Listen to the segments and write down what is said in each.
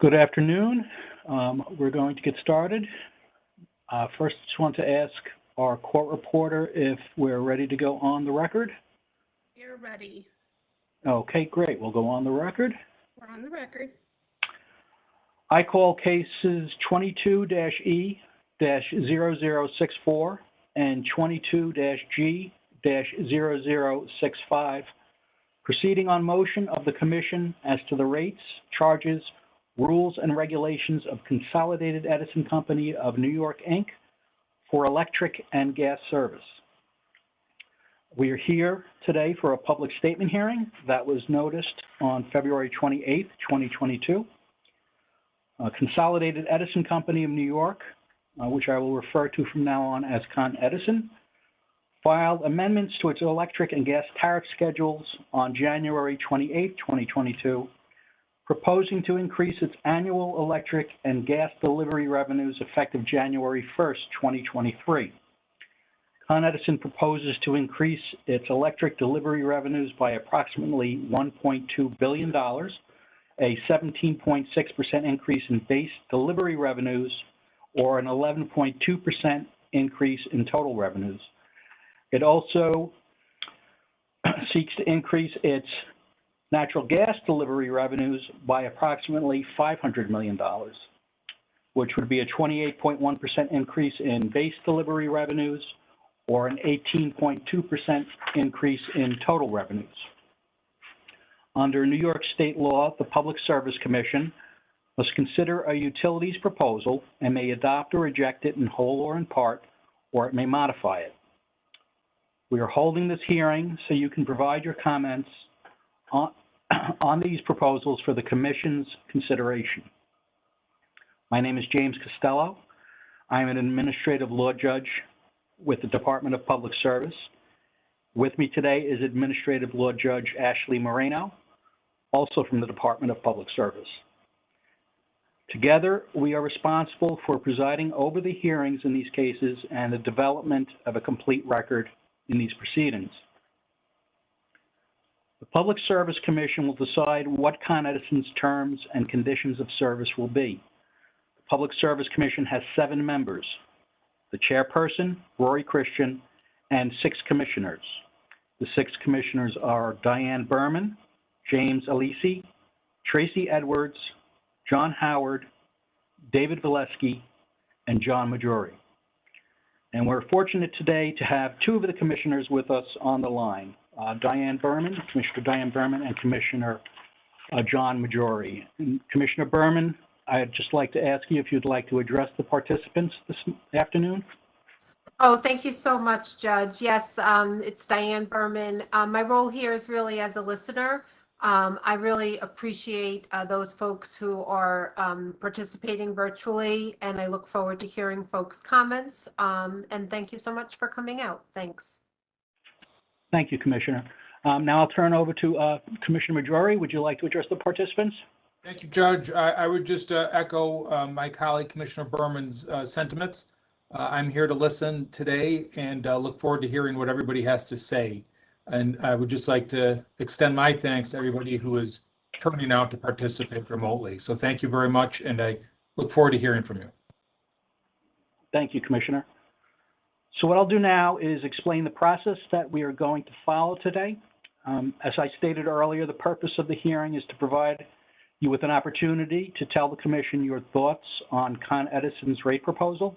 Good afternoon. We're going to get started. First, I just want to ask our court reporter if we're ready to go on the record. You're ready. Okay, great. We'll go on the record. We're on the record. I call cases 22-E-0064 and 22-G-0065, proceeding on motion of the Commission as to the rates, charges, rules, and regulations of Consolidated Edison Company of New York, Inc. for electric and gas service. We are here today for a public statement hearing that was noticed on February 28th, 2022. Consolidated Edison Company of New York, which I will refer to from now on as Con Edison, filed amendments to its electric and gas tariff schedules on January 28, 2022, proposing to increase its annual electric and gas delivery revenues effective January 1st, 2023. Con Edison proposes to increase its electric delivery revenues by approximately $1.2 billion, a 17.6% increase in base delivery revenues, or an 11.2% increase in total revenues. It also seeks to increase its natural gas delivery revenues by approximately $500 million, which would be a 28.1% increase in base delivery revenues or an 18.2% increase in total revenues. Under New York state law, the Public Service Commission must consider a utility's proposal and may adopt or reject it in whole or in part, or it may modify it. We are holding this hearing so you can provide your comments on these proposals for the Commission's consideration. My name is James Costello. I am an administrative law judge with the Department of Public Service. With me today is Administrative Law Judge Ashley Moreno, also from the Department of Public Service. Together, we are responsible for presiding over the hearings in these cases and the development of a complete record in these proceedings. The Public Service Commission will decide what Con Edison's terms and conditions of service will be. The Public Service Commission has 7 members: the chairperson, Rory Christian, and 6 commissioners. The 6 commissioners are Diane Berman, James Alisi, Tracy Edwards, John Howard, David Valesky, and John Majori. And we're fortunate today to have 2 of the commissioners with us on the line, Diane Berman, Commissioner Diane Berman, and Commissioner John Majori. And Commissioner Berman, I'd just like to ask you if you'd like to address the participants this afternoon. Oh, thank you so much, Judge. Yes, it's Diane Berman. My role here is really as a listener. I really appreciate those folks who are participating virtually, and I look forward to hearing folks' comments. And thank you so much for coming out. Thanks. Thank you, Commissioner. Now I'll turn over to Commissioner Majori. Would you like to address the participants? Thank you, Judge. I would just echo my colleague, Commissioner Berman's sentiments. I'm here to listen today and look forward to hearing what everybody has to say. And I would just like to extend my thanks to everybody who is turning out to participate remotely. So thank you very much, and I look forward to hearing from you. Thank you, Commissioner. So what I'll do now is explain the process that we are going to follow today. As I stated earlier, the purpose of the hearing is to provide you with an opportunity to tell the Commission your thoughts on Con Edison's rate proposal.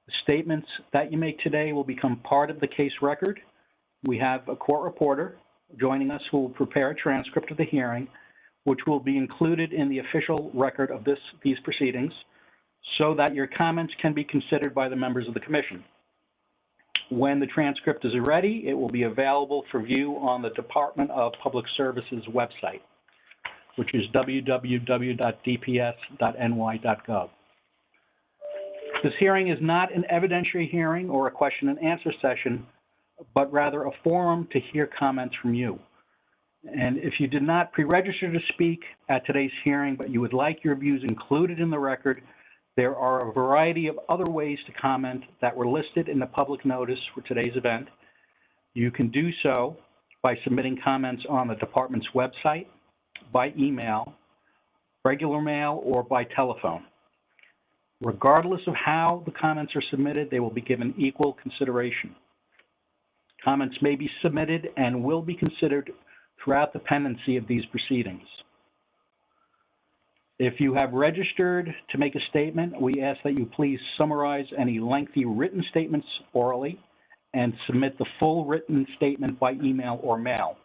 The statements that you make today will become part of the case record. We have a court reporter joining us who will prepare a transcript of the hearing, which will be included in the official record of these proceedings so that your comments can be considered by the members of the Commission. When the transcript is ready, it will be available for view on the Department of Public Service's website, which is www.dps.ny.gov. This hearing is not an evidentiary hearing or a question and answer session, but rather a forum to hear comments from you. And if you did not pre-register to speak at today's hearing, but you would like your views included in the record, there are a variety of other ways to comment that were listed in the public notice for today's event. You can do so by submitting comments on the department's website, by email, regular mail, or by telephone. Regardless of how the comments are submitted, they will be given equal consideration. Comments may be submitted and will be considered throughout the pendency of these proceedings. If you have registered to make a statement, we ask that you please summarize any lengthy written statements orally and submit the full written statement by email or mail.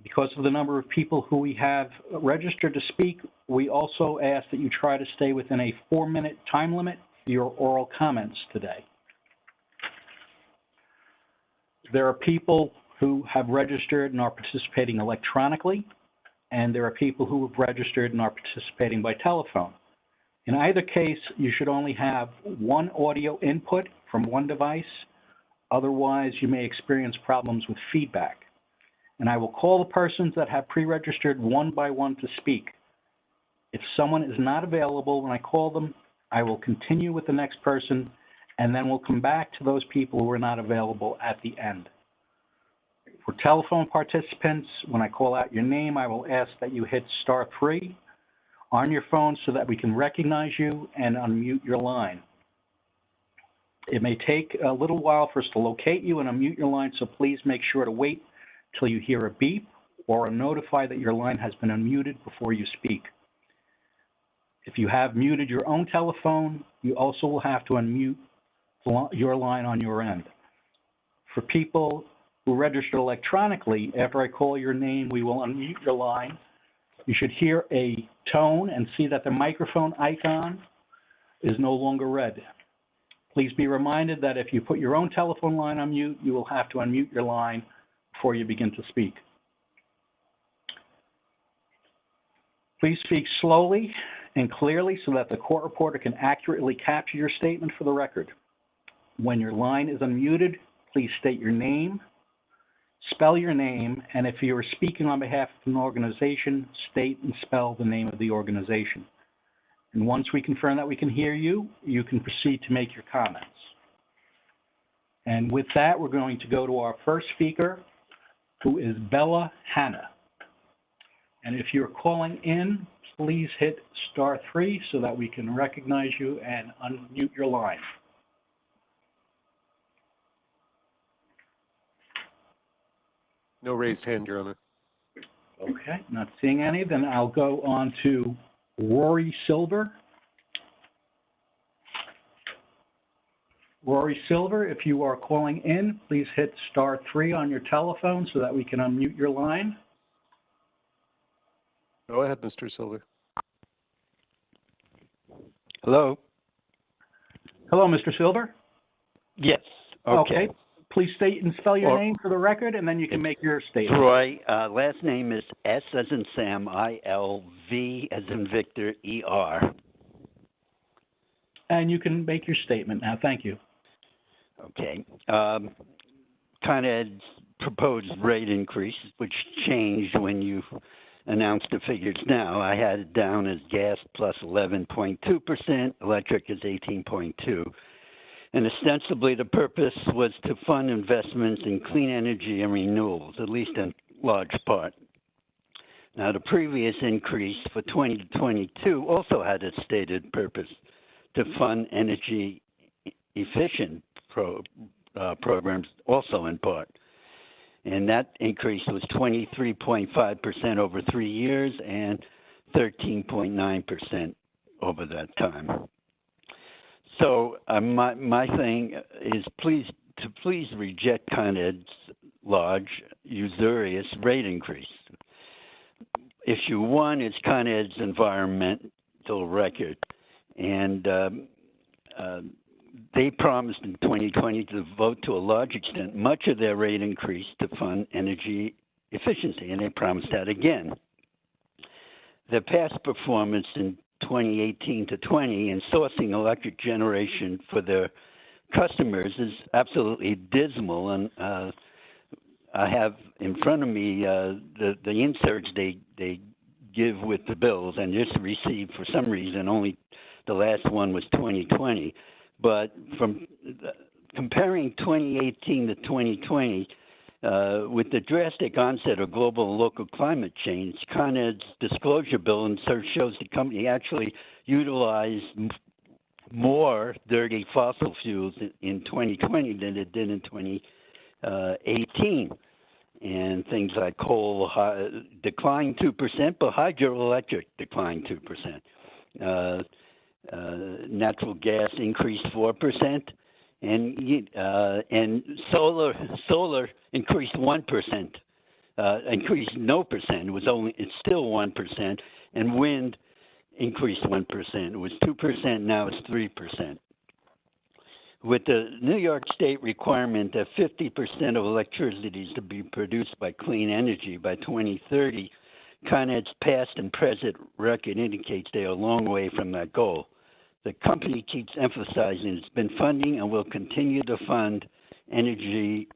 Because of the number of people who we have registered to speak, we also ask that you try to stay within a 4-minute time limit for your oral comments today. There are people who have registered and are participating electronically, and there are people who have registered and are participating by telephone. In either case, you should only have one audio input from one device. Otherwise, you may experience problems with feedback. And I will call the persons that have pre-registered one by one to speak. If someone is not available when I call them, I will continue with the next person, and then we'll come back to those people who are not available at the end. For telephone participants, when I call out your name, I will ask that you hit *3 on your phone so that we can recognize you and unmute your line. It may take a little while for us to locate you and unmute your line, so please make sure to wait till you hear a beep or are notified that your line has been unmuted before you speak. If you have muted your own telephone, you also will have to unmute your line on your end. For people who registered electronically, after I call your name, we will unmute your line. You should hear a tone and see that the microphone icon is no longer red. Please be reminded that if you put your own telephone line on mute, you will have to unmute your line before you begin to speak. Please speak slowly and clearly so that the court reporter can accurately capture your statement for the record. When your line is unmuted, please state your name, spell your name, and if you are speaking on behalf of an organization, state and spell the name of the organization. And once we confirm that we can hear you, you can proceed to make your comments. And with that, we're going to go to our first speaker, who is Bella Hanna. And if you're calling in, please hit *3 so that we can recognize you and unmute your line. No raised hand, Your Honor. Okay, not seeing any. Then I'll go on to Rory Silver. Rory Silver, if you are calling in, please hit *3 on your telephone so that we can unmute your line. Go ahead, Mr. Silver. Hello? Hello, Mr. Silver. Yes. Okay. Please state and spell your name for the record, and then you can make your statement. Troy. Last name is S as in Sam, I-L-V as in Victor, E-R. And you can make your statement now. Thank you. Okay. Con Ed's proposed rate increase, which changed when you announced the figures now. I had it down as gas plus 11.2%, electric is 18.2%. And ostensibly, the purpose was to fund investments in clean energy and renewables, at least in large part. Now, the previous increase for 2022 also had a stated purpose to fund energy efficient programs, also in part. And that increase was 23.5% over 3 years and 13.9% over that time. So my thing is please reject Con Ed's large, usurious rate increase. Issue 1 is Con Ed's environmental record, and they promised in 2020 to devote to a large extent much of their rate increase to fund energy efficiency, and they promised that again. Their past performance in 2018 to 20 in sourcing electric generation for their customers is absolutely dismal, and I have in front of me the inserts they give with the bills, and just received for some reason only the last one was 2020. But from comparing 2018 to 2020, With the drastic onset of global and local climate change, Con Ed's disclosure bill shows the company actually utilized more dirty fossil fuels in 2020 than it did in 2018. And things like coal declined 2%, but hydroelectric declined 2%. Natural gas increased 4%, and solar increased 1%. Increased no percent. It's still 1%, and wind increased 1%. It was 2%. Now it's 3%. With the New York State requirement that 50% of electricity is to be produced by clean energy by 2030, Con Ed's past and present record indicates they are a long way from that goal. The company keeps emphasizing it's been funding and will continue to fund energy,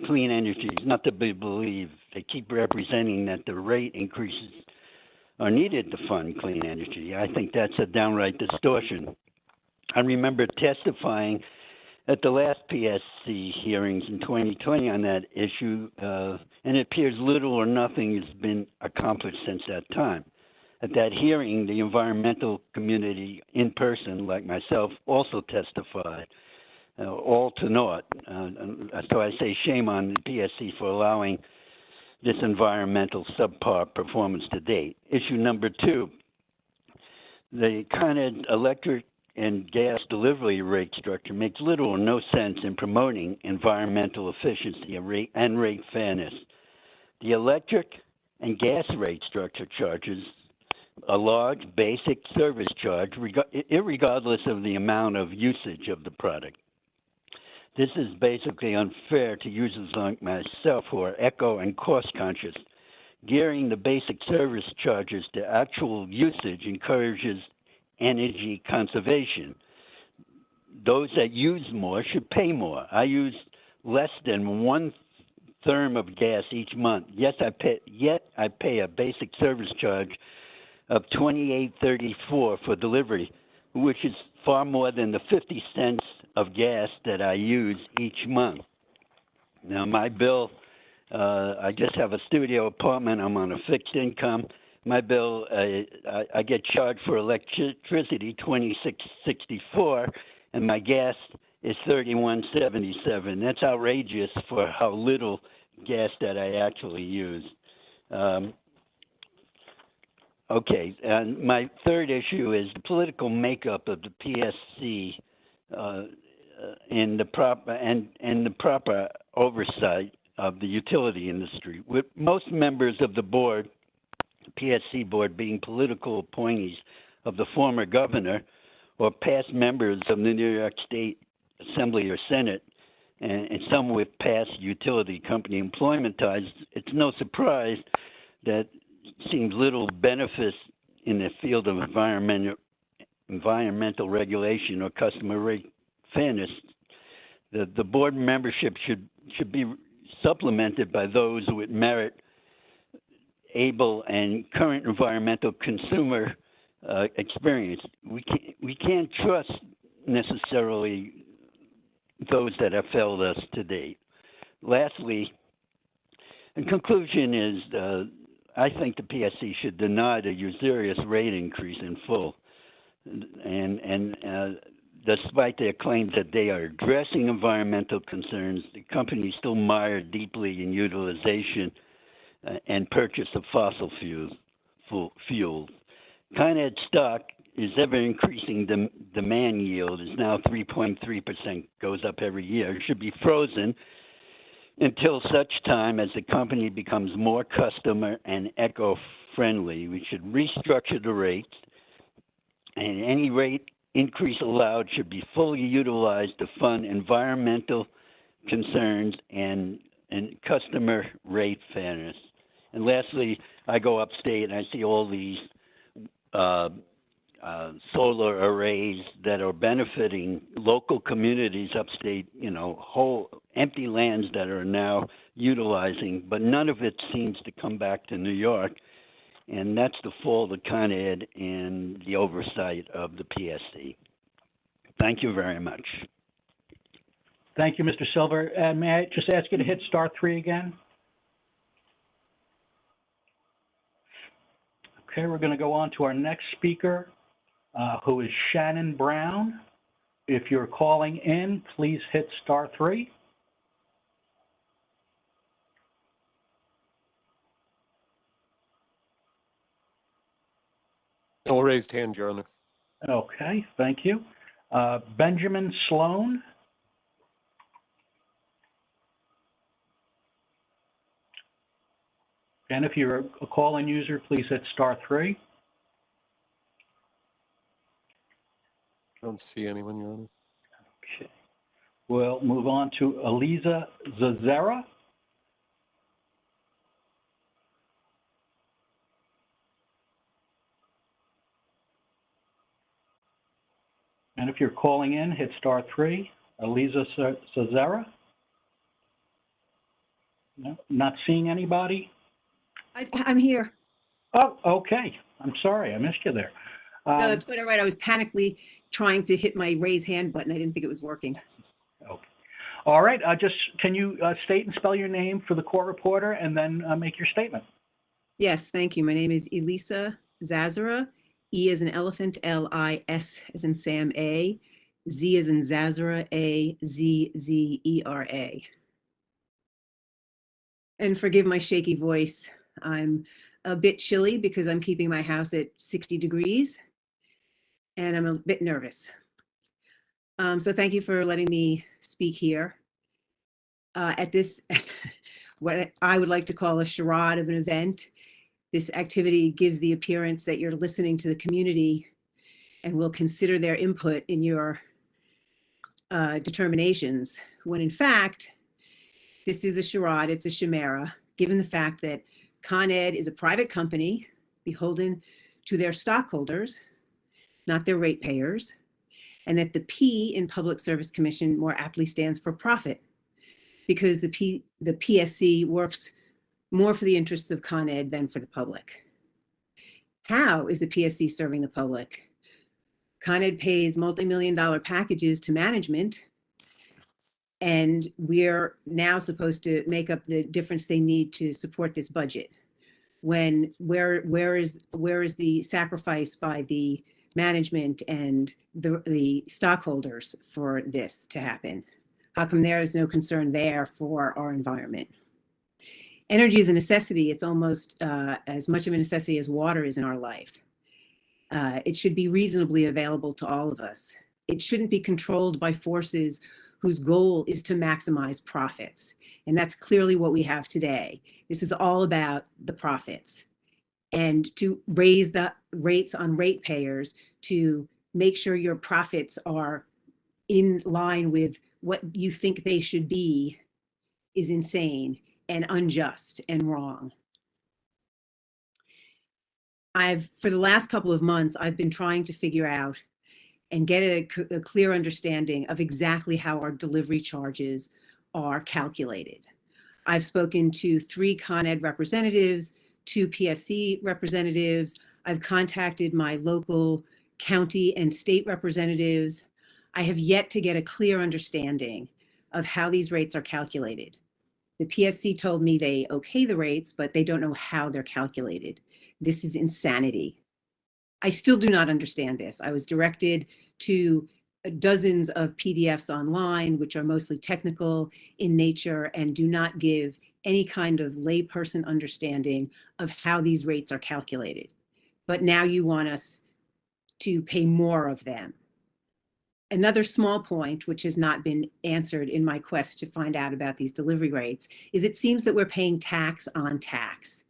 clean energy. It's not to be believed. They keep representing that the rate increases are needed to fund clean energy. I think that's a downright distortion. I remember testifying at the last PSC hearings in 2020 on that issue, and it appears little or nothing has been accomplished since that time. At that hearing, the environmental community in person, like myself, also testified, all to naught. So I say shame on the PSC for allowing this environmental subpar performance to date. Issue number 2, the Con Ed electric and gas delivery rate structure makes little or no sense in promoting environmental efficiency and rate fairness. The electric and gas rate structure charges a large basic service charge irregardless of the amount of usage of the product. This is basically unfair to users like myself who are eco and cost conscious. Gearing the basic service charges to actual usage encourages energy conservation. Those that use more should pay more. I use less than 1 therm of gas each month. Yet I pay a basic service charge of $28.34 for delivery, which is far more than the 50 cents of gas that I use each month. Now, my bill, I just have a studio apartment. I'm on a fixed income. My bill, I get charged for electricity $26.64, and my gas is $31.77. That's outrageous for how little gas that I actually use. Okay, and my third issue is the political makeup of the PSC and the proper oversight of the utility industry. With most members of the board, PSC board, being political appointees of the former governor or past members of the New York State Assembly or Senate, and some with past utility company employment ties, it's no surprise that seems little benefit in the field of environmental regulation or customer rate fairness. The board membership should be supplemented by those with merit, able, and current environmental consumer experience. We can't trust necessarily those that have failed us to date. Lastly, in conclusion is I think the PSC should deny the usurious rate increase in full. And despite their claims that they are addressing environmental concerns, the company is still mired deeply in utilization and purchase of fossil fuels. Con Ed stock is ever increasing demand yield is now 3.3%, goes up every year. It should be frozen until such time as the company becomes more customer and eco-friendly. We should restructure the rates, and any rate increase allowed should be fully utilized to fund environmental concerns and customer rate fairness. And lastly, I go upstate and I see all these solar arrays that are benefiting local communities upstate, whole empty lands that are now utilizing, but none of it seems to come back to New York. And that's the fault of Con Ed and the oversight of the PSC. Thank you very much. Thank you, Mr. Silver. And may I just ask you to hit star 3 again? Okay, we're going to go on to our next speaker, who is Shannon Brown. If you're calling in, please hit star 3. No raised hand, Your Honor. Okay, thank you. Benjamin Sloan. And if you're a call-in user, please hit star 3. Don't see anyone, Your Honor. Okay. We'll move on to Eliza Zazera. And if you're calling in, hit star 3. Eliza Zazera. No, not seeing anybody. I'm here. Oh, okay. I'm sorry, I missed you there. No, that's quite all right. I was panically trying to hit my raise hand button. I didn't think it was working. Okay. All right. Can you state and spell your name for the court reporter, and then make your statement? Yes, thank you. My name is Elisa Zazera. E as in elephant, L-I-S as in Sam, A. Z as in Zazera, A-Z-Z-E-R-A. And forgive my shaky voice. I'm a bit chilly because I'm keeping my house at 60 degrees and I'm a bit nervous. So thank you for letting me speak here. At this, what I would like to call a charade of an event, this activity gives the appearance that you're listening to the community and will consider their input in your determinations, when in fact, this is a charade, it's a chimera, given the fact that Con Ed is a private company beholden to their stockholders, not their ratepayers, and that the P in Public Service Commission more aptly stands for profit, because the PSC works more for the interests of Con Ed than for the public. How is the PSC serving the public? Con Ed pays multi-million-dollar packages to management, and we're now supposed to make up the difference they need to support this budget. When where is the sacrifice by the management and the stockholders for this to happen? How come there is no concern there for our environment? Energy is a necessity. It's almost as much of a necessity as water is in our life. It should be reasonably available to all of us. It shouldn't be controlled by forces whose goal is to maximize profits. And that's clearly what we have today. This is all about the profits. And to raise the rates on ratepayers to make sure your profits are in line with what you think they should be is insane and unjust and wrong. For the last couple of months, I've been trying to figure out and get a clear understanding of exactly how our delivery charges are calculated. I've spoken to 3 Con Ed representatives, 2 PSC representatives. I've contacted my local county and state representatives. I have yet to get a clear understanding of how these rates are calculated. The PSC told me they okay the rates, but they don't know how they're calculated. This is insanity. I still do not understand this. I was directed to dozens of PDFs online, which are mostly technical in nature and do not give any kind of layperson understanding of how these rates are calculated. But now you want us to pay more of them. Another small point, which has not been answered in my quest to find out about these delivery rates, is it seems that we're paying tax on tax.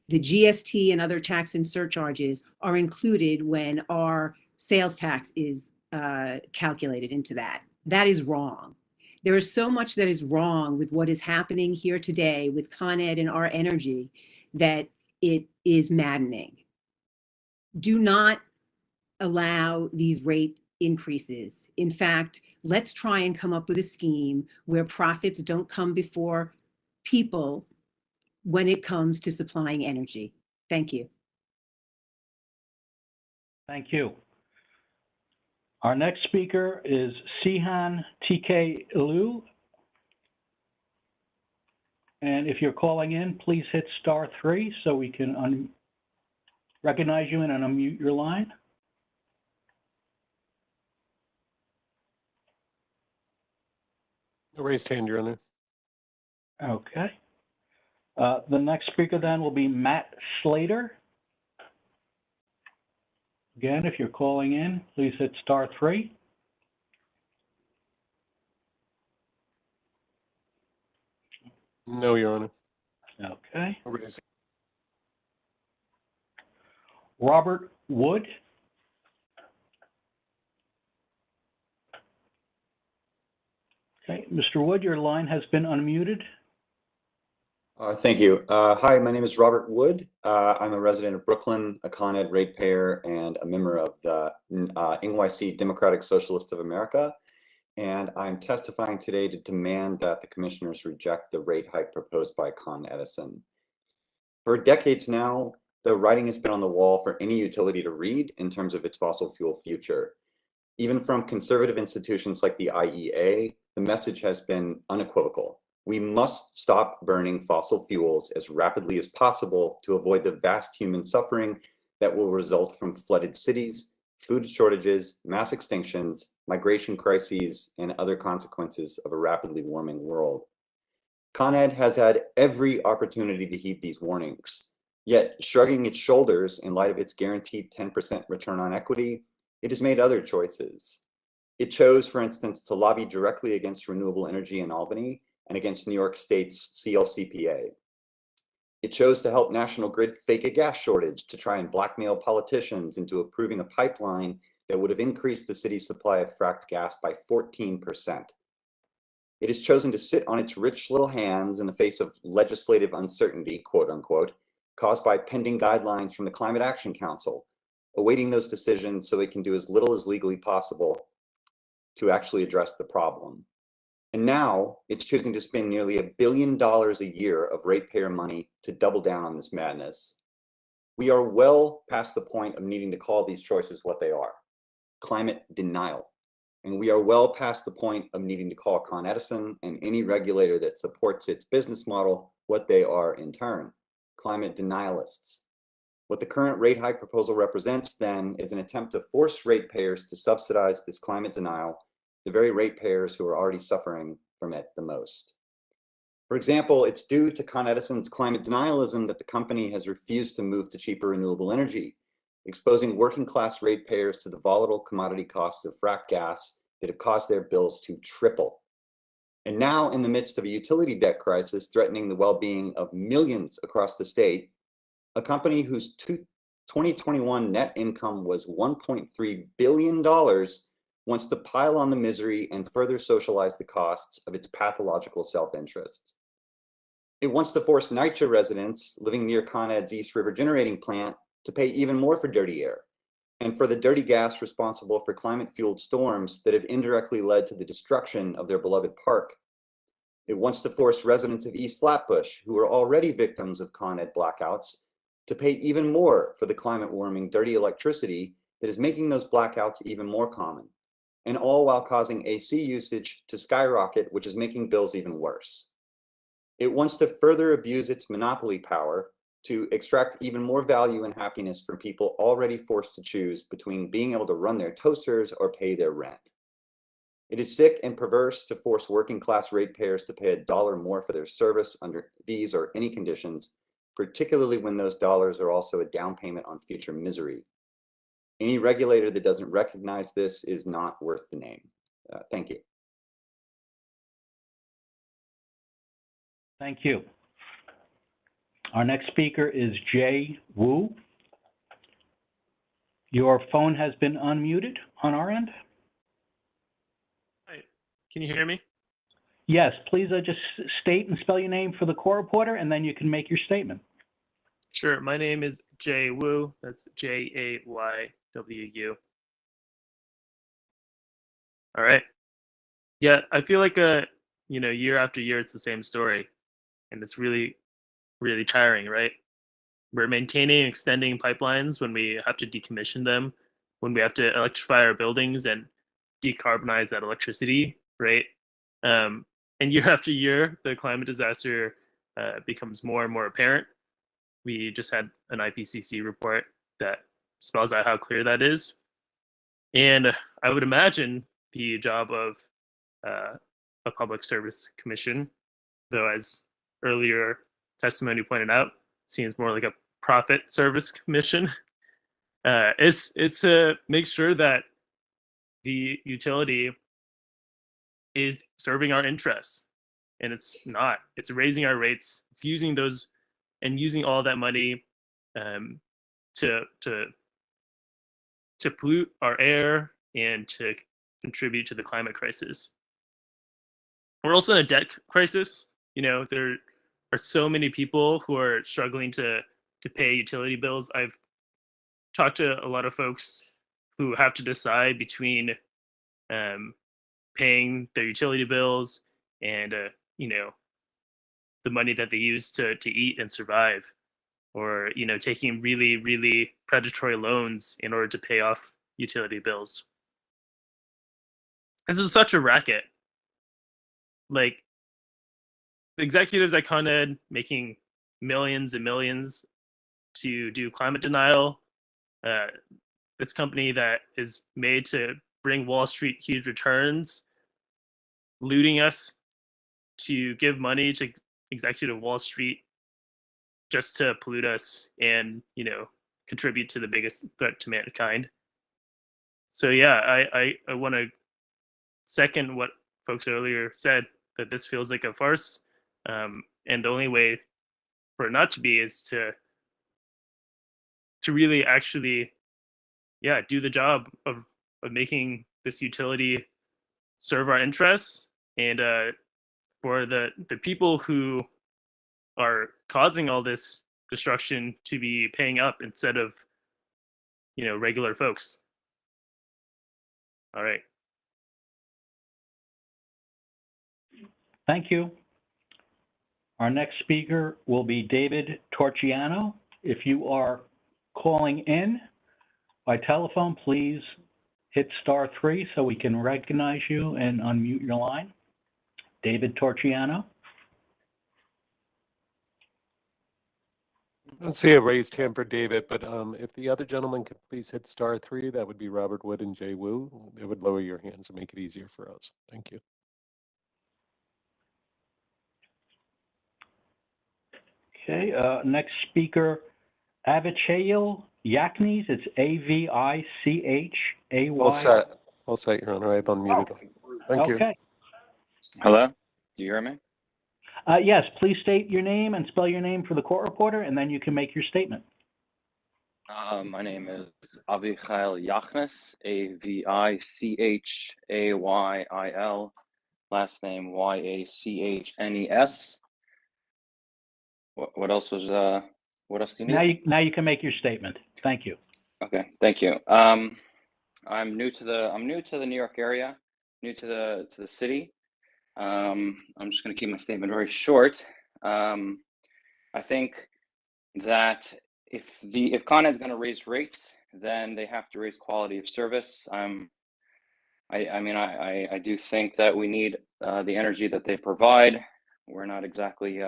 The GST and other tax and surcharges are included when our sales tax is calculated into that. That is wrong. There is so much that is wrong with what is happening here today with Con Ed and our energy that it is maddening. Do not allow these rate increases. In fact, let's try and come up with a scheme where profits don't come before people when it comes to supplying energy. Thank you. Thank you. Our next speaker is Sihan TK Ilu. And if you're calling in, please hit *3 so we can recognize you and unmute your line. No raised hand, Your Honor. Okay. The next speaker then will be Matt Slater. Again, if you're calling in, please hit *3. No, Your Honor. Okay. No raised. Robert Wood. Okay, Mr. Wood, your line has been unmuted. Thank you. Hi, my name is Robert Wood. I'm a resident of Brooklyn, a Con Ed ratepayer, and a member of the NYC Democratic Socialists of America. And I'm testifying today to demand that the commissioners reject the rate hike proposed by Con Edison. For decades now, the writing has been on the wall for any utility to read in terms of its fossil fuel future. Even from conservative institutions like the IEA, the message has been unequivocal. We must stop burning fossil fuels as rapidly as possible to avoid the vast human suffering that will result from flooded cities, food shortages, mass extinctions, migration crises, and other consequences of a rapidly warming world. Con Ed has had every opportunity to heed these warnings, yet shrugging its shoulders in light of its guaranteed 10% return on equity, it has made other choices. It chose, for instance, to lobby directly against renewable energy in Albany and against New York State's CLCPA. It chose to help National Grid fake a gas shortage to try and blackmail politicians into approving a pipeline that would have increased the city's supply of fracked gas by 14%. It has chosen to sit on its rich little hands in the face of legislative uncertainty, quote unquote, caused by pending guidelines from the Climate Action Council, awaiting those decisions so it can do as little as legally possible to actually address the problem. And now it's choosing to spend nearly $1 billion a year of ratepayer money to double down on this madness. We are well past the point of needing to call these choices what they are: climate denial. And we are well past the point of needing to call Con Edison and any regulator that supports its business model what they are in turn: climate denialists. What the current rate hike proposal represents then is an attempt to force ratepayers to subsidize this climate denial, the very ratepayers who are already suffering from it the most. For example, it's due to Con Edison's climate denialism that the company has refused to move to cheaper renewable energy, exposing working class ratepayers to the volatile commodity costs of fracked gas that have caused their bills to triple. And now, in the midst of a utility debt crisis threatening the well-being of millions across the state, a company whose 2021 net income was $1.3 billion wants to pile on the misery and further socialize the costs of its pathological self-interest. It wants to force NYCHA residents living near Con Ed's East River generating plant to pay even more for dirty air, and for the dirty gas responsible for climate-fueled storms that have indirectly led to the destruction of their beloved park. It wants to force residents of East Flatbush, who are already victims of Con Ed blackouts, to pay even more for the climate-warming dirty electricity that is making those blackouts even more common, and all while causing AC usage to skyrocket, which is making bills even worse. It wants to further abuse its monopoly power to extract even more value and happiness from people already forced to choose between being able to run their toasters or pay their rent. It is sick and perverse to force working class ratepayers to pay $1 more for their service under these or any conditions, particularly when those dollars are also a down payment on future misery. Any regulator that doesn't recognize this is not worth the name. Thank you. Thank you. Our next speaker is Jay Wu. Your phone has been unmuted on our end. Hi, can you hear me? Yes, please just state and spell your name for the core reporter, and then you can make your statement. Sure, my name is Jay Wu. That's Jaywu. All right. Yeah, I feel like year after year it's the same story, and it's really, really tiring, right? We're maintaining and extending pipelines when we have to decommission them when we have to electrify our buildings and decarbonize that electricity, right? And year after year, the climate disaster becomes more and more apparent. We just had an IPCC report that spells out how clear that is. And I would imagine the job of a public service commission, though as earlier testimony pointed out, seems more like a profit service commission, is to make sure that the utility is serving our interests. And it's not. It's raising our rates. It's using those and using all that money to pollute our air and to contribute to the climate crisis. We're also in a debt crisis. You know, there are so many people who are struggling to pay utility bills. I've talked to a lot of folks who have to decide between paying their utility bills and you know, the money that they use to eat and survive, or you know, taking really, really predatory loans in order to pay off utility bills. This is such a racket. Like, the executives at Con Ed making millions and millions to do climate denial. This company that is made to bring Wall Street huge returns, looting us to give money to executive Wall Street just to pollute us and, you know, contribute to the biggest threat to mankind. So yeah, I want to second what folks earlier said, that this feels like a farce, and the only way for it not to be is to really actually, yeah, do the job of making this utility serve our interests, and for the people who are causing all this destruction to be paying up instead of, you know, regular folks. All right. Thank you. Our next speaker will be David Torchiano. If you are calling in by telephone, please hit *3 so we can recognize you and unmute your line. David Torchiano. I don't see a raised hand for David, but if the other gentleman could please hit *3, that would be Robert Wood and Jay Wu. It would lower your hands and make it easier for us. Thank you. Okay, next speaker, Avichail Yaknes. It's Avichay. All set. All set, Your Honor. I've unmuted him. Thank you. Okay. Hello? Do you hear me? Yes, please state your name and spell your name for the court reporter, and then you can make your statement. My name is Avichail Yaknes, Avichayail, last name Yachnes. What else was what else do you need? Now you can make your statement. Thank you. Okay, thank you. I'm new to the New York area, new to the city. I'm just going to keep my statement very short. I think that if Con Ed's going to raise rates, then they have to raise quality of service. I do think that we need the energy that they provide. We're not exactly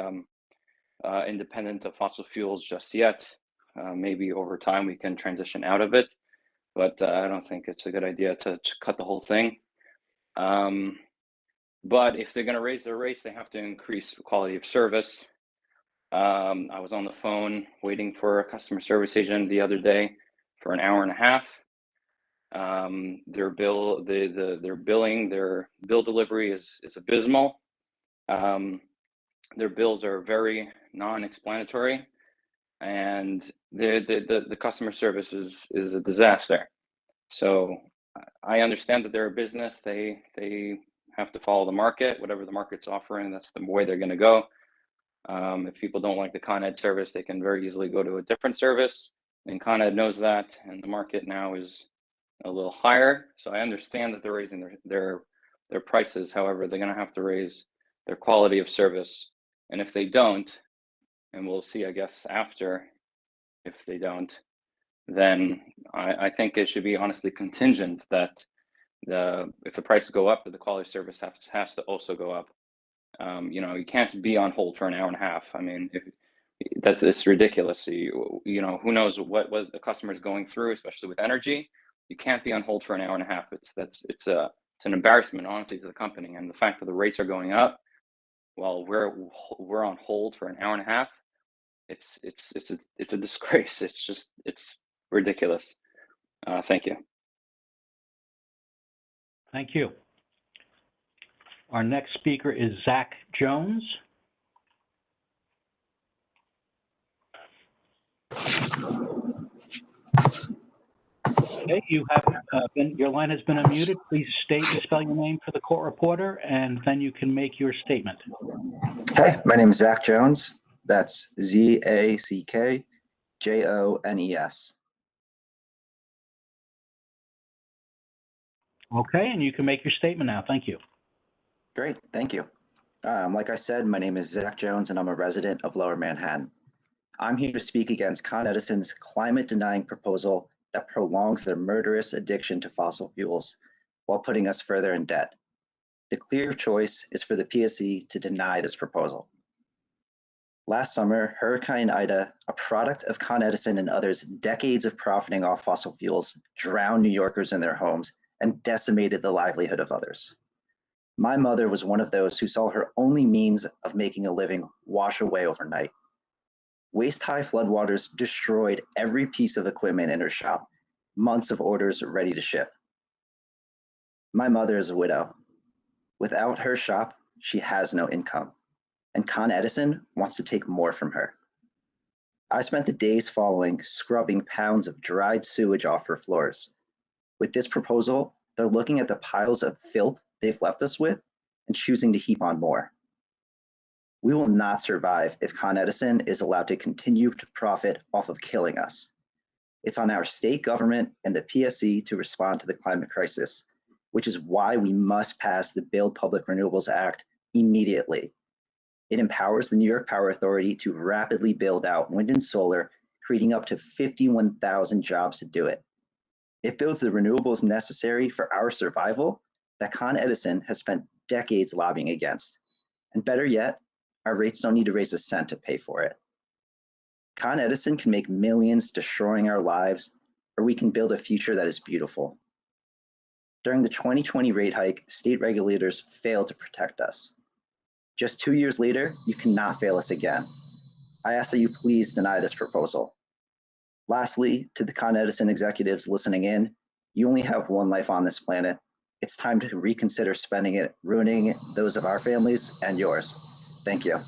independent of fossil fuels just yet. Maybe over time we can transition out of it, but I don't think it's a good idea to cut the whole thing. But if they're going to raise their rates, they have to increase the quality of service. I was on the phone waiting for a customer service agent the other day for an hour and a half. Their bill delivery is abysmal. Their bills are very non-explanatory, and the customer service is a disaster. So I understand that they're a business. They have to follow the market, whatever the market's offering. That's the way they're going to go. If people don't like the Con Ed service, they can very easily go to a different service, and Con Ed knows that, and the market now is a little higher. So I understand that they're raising their prices. However, they're going to have to raise their quality of service, and if they don't, and we'll see, I guess, after, if they don't, then I think it should be honestly contingent that if the prices go up, that the quality of service has to also go up. You can't be on hold for an hour and a half. I mean, it's ridiculous. Who knows what the customer is going through, especially with energy. You can't be on hold for an hour and a half. It's an embarrassment, honestly, to the company. And the fact that the rates are going up while we're on hold for an hour and a half, it's a disgrace. It's ridiculous. Thank you. Thank you. Our next speaker is Zach Jones. Okay, your line has been unmuted. Please state and spell your name for the court reporter, and then you can make your statement. Hey, my name is Zach Jones. That's ZACKJONES. Okay, and you can make your statement now. Thank you. Great, thank you. Like I said, my name is Zach Jones, and I'm a resident of Lower Manhattan. I'm here to speak against Con Edison's climate-denying proposal that prolongs their murderous addiction to fossil fuels while putting us further in debt. The clear choice is for the PSC to deny this proposal. Last summer, Hurricane Ida, a product of Con Edison and others' decades of profiting off fossil fuels, drowned New Yorkers in their homes and decimated the livelihood of others. My mother was one of those who saw her only means of making a living wash away overnight. Waist-high floodwaters destroyed every piece of equipment in her shop, months of orders ready to ship. My mother is a widow. Without her shop, she has no income, and Con Edison wants to take more from her. I spent the days following scrubbing pounds of dried sewage off her floors. With this proposal, they're looking at the piles of filth they've left us with and choosing to heap on more. We will not survive if Con Edison is allowed to continue to profit off of killing us. It's on our state government and the PSC to respond to the climate crisis, which is why we must pass the Build Public Renewables Act immediately. It empowers the New York Power Authority to rapidly build out wind and solar, creating up to 51,000 jobs to do it. It builds the renewables necessary for our survival that Con Edison has spent decades lobbying against. And better yet, our rates don't need to raise a cent to pay for it. Con Edison can make millions destroying our lives, or we can build a future that is beautiful. During the 2020 rate hike, state regulators failed to protect us. Just 2 years later, you cannot fail us again. I ask that you please deny this proposal. Lastly, to the Con Edison executives listening in, you only have one life on this planet. It's time to reconsider spending it, ruining those of our families and yours. Thank you.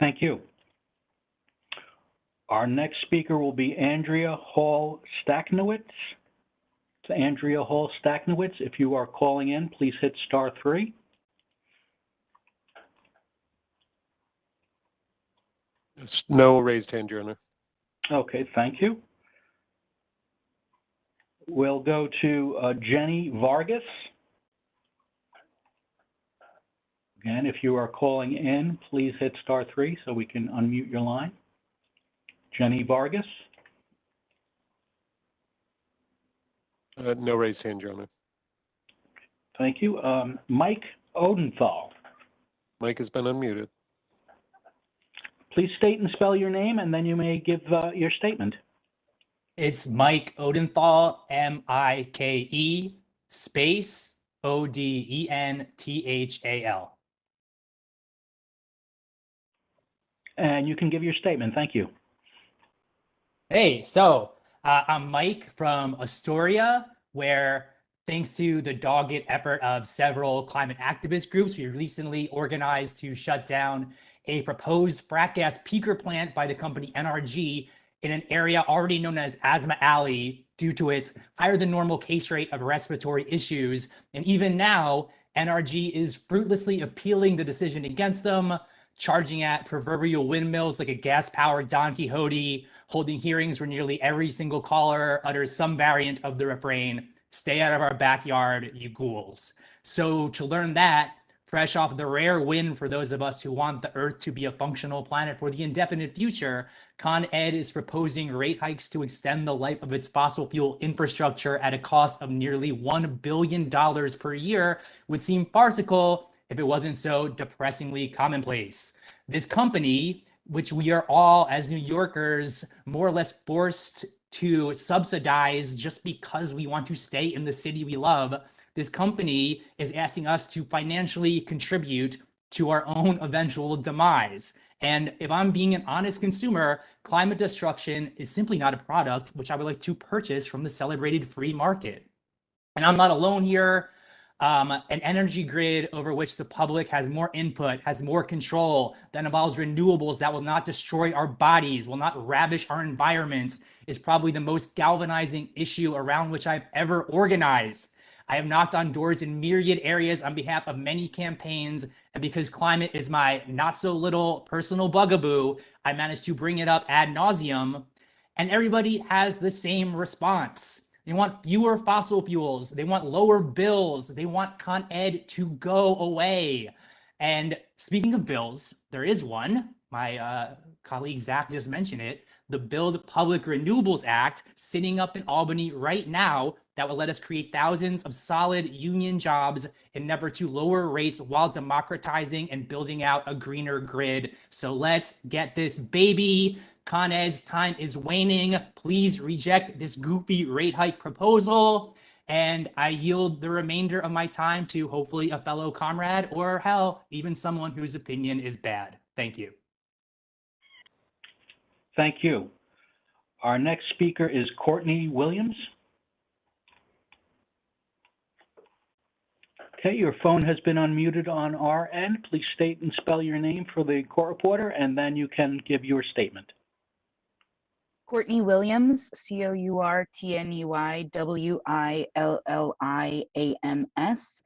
Thank you. Our next speaker will be Andrea Hall-Stacknowitz. To Andrea Hall-Stacknowitz, if you are calling in, please hit *3. No raised hand, Your Honor. Okay, thank you. We'll go to Jenny Vargas. Again, if you are calling in, please hit *3 so we can unmute your line. Jenny Vargas. No raised hand, Your Honor. Thank you. Mike Odenthal. Mike has been unmuted. Please state and spell your name, and then you may give your statement. It's Mike Odenthal, M-I-K-E, space O-D-E-N-T-H-A-L. And you can give your statement. Thank you. Hey, so I'm Mike from Astoria, where thanks to the dogged effort of several climate activist groups, we recently organized to shut down a proposed frack gas peaker plant by the company NRG in an area already known as Asthma Alley due to its higher than normal case rate of respiratory issues. And even now, NRG is fruitlessly appealing the decision against them, charging at proverbial windmills like a gas-powered Don Quixote, holding hearings where nearly every single caller utters some variant of the refrain, "Stay out of our backyard, you ghouls." So to learn that, fresh off the rare win for those of us who want the Earth to be a functional planet for the indefinite future, Con Ed is proposing rate hikes to extend the life of its fossil fuel infrastructure at a cost of nearly $1 billion per year would seem farcical if it wasn't so depressingly commonplace. This company, which we are all, as New Yorkers, more or less forced to subsidize just because we want to stay in the city we love, this company is asking us to financially contribute to our own eventual demise. And if I'm being an honest consumer, climate destruction is simply not a product which I would like to purchase from the celebrated free market. And I'm not alone here. An energy grid over which the public has more input, has more control, that involves renewables that will not destroy our bodies, will not ravish our environment, is probably the most galvanizing issue around which I've ever organized. I have knocked on doors in myriad areas on behalf of many campaigns, and because climate is my not so little personal bugaboo, I managed to bring it up ad nauseum, and everybody has the same response. They want fewer fossil fuels. They want lower bills. They want Con Ed to go away. And speaking of bills, there is one. My colleague Zach just mentioned it. The Build Public Renewables Act sitting up in Albany right now that will let us create thousands of solid union jobs and never to lower rates while democratizing and building out a greener grid. So let's get this baby. Con Ed's time is waning. Please reject this goofy rate hike proposal. And I yield the remainder of my time to hopefully a fellow comrade, or hell, even someone whose opinion is bad. Thank you. Thank you. Our next speaker is Courtney Williams. Okay, your phone has been unmuted on our end. Please state and spell your name for the court reporter, and then you can give your statement. Courtney Williams, CourtneyWilliams,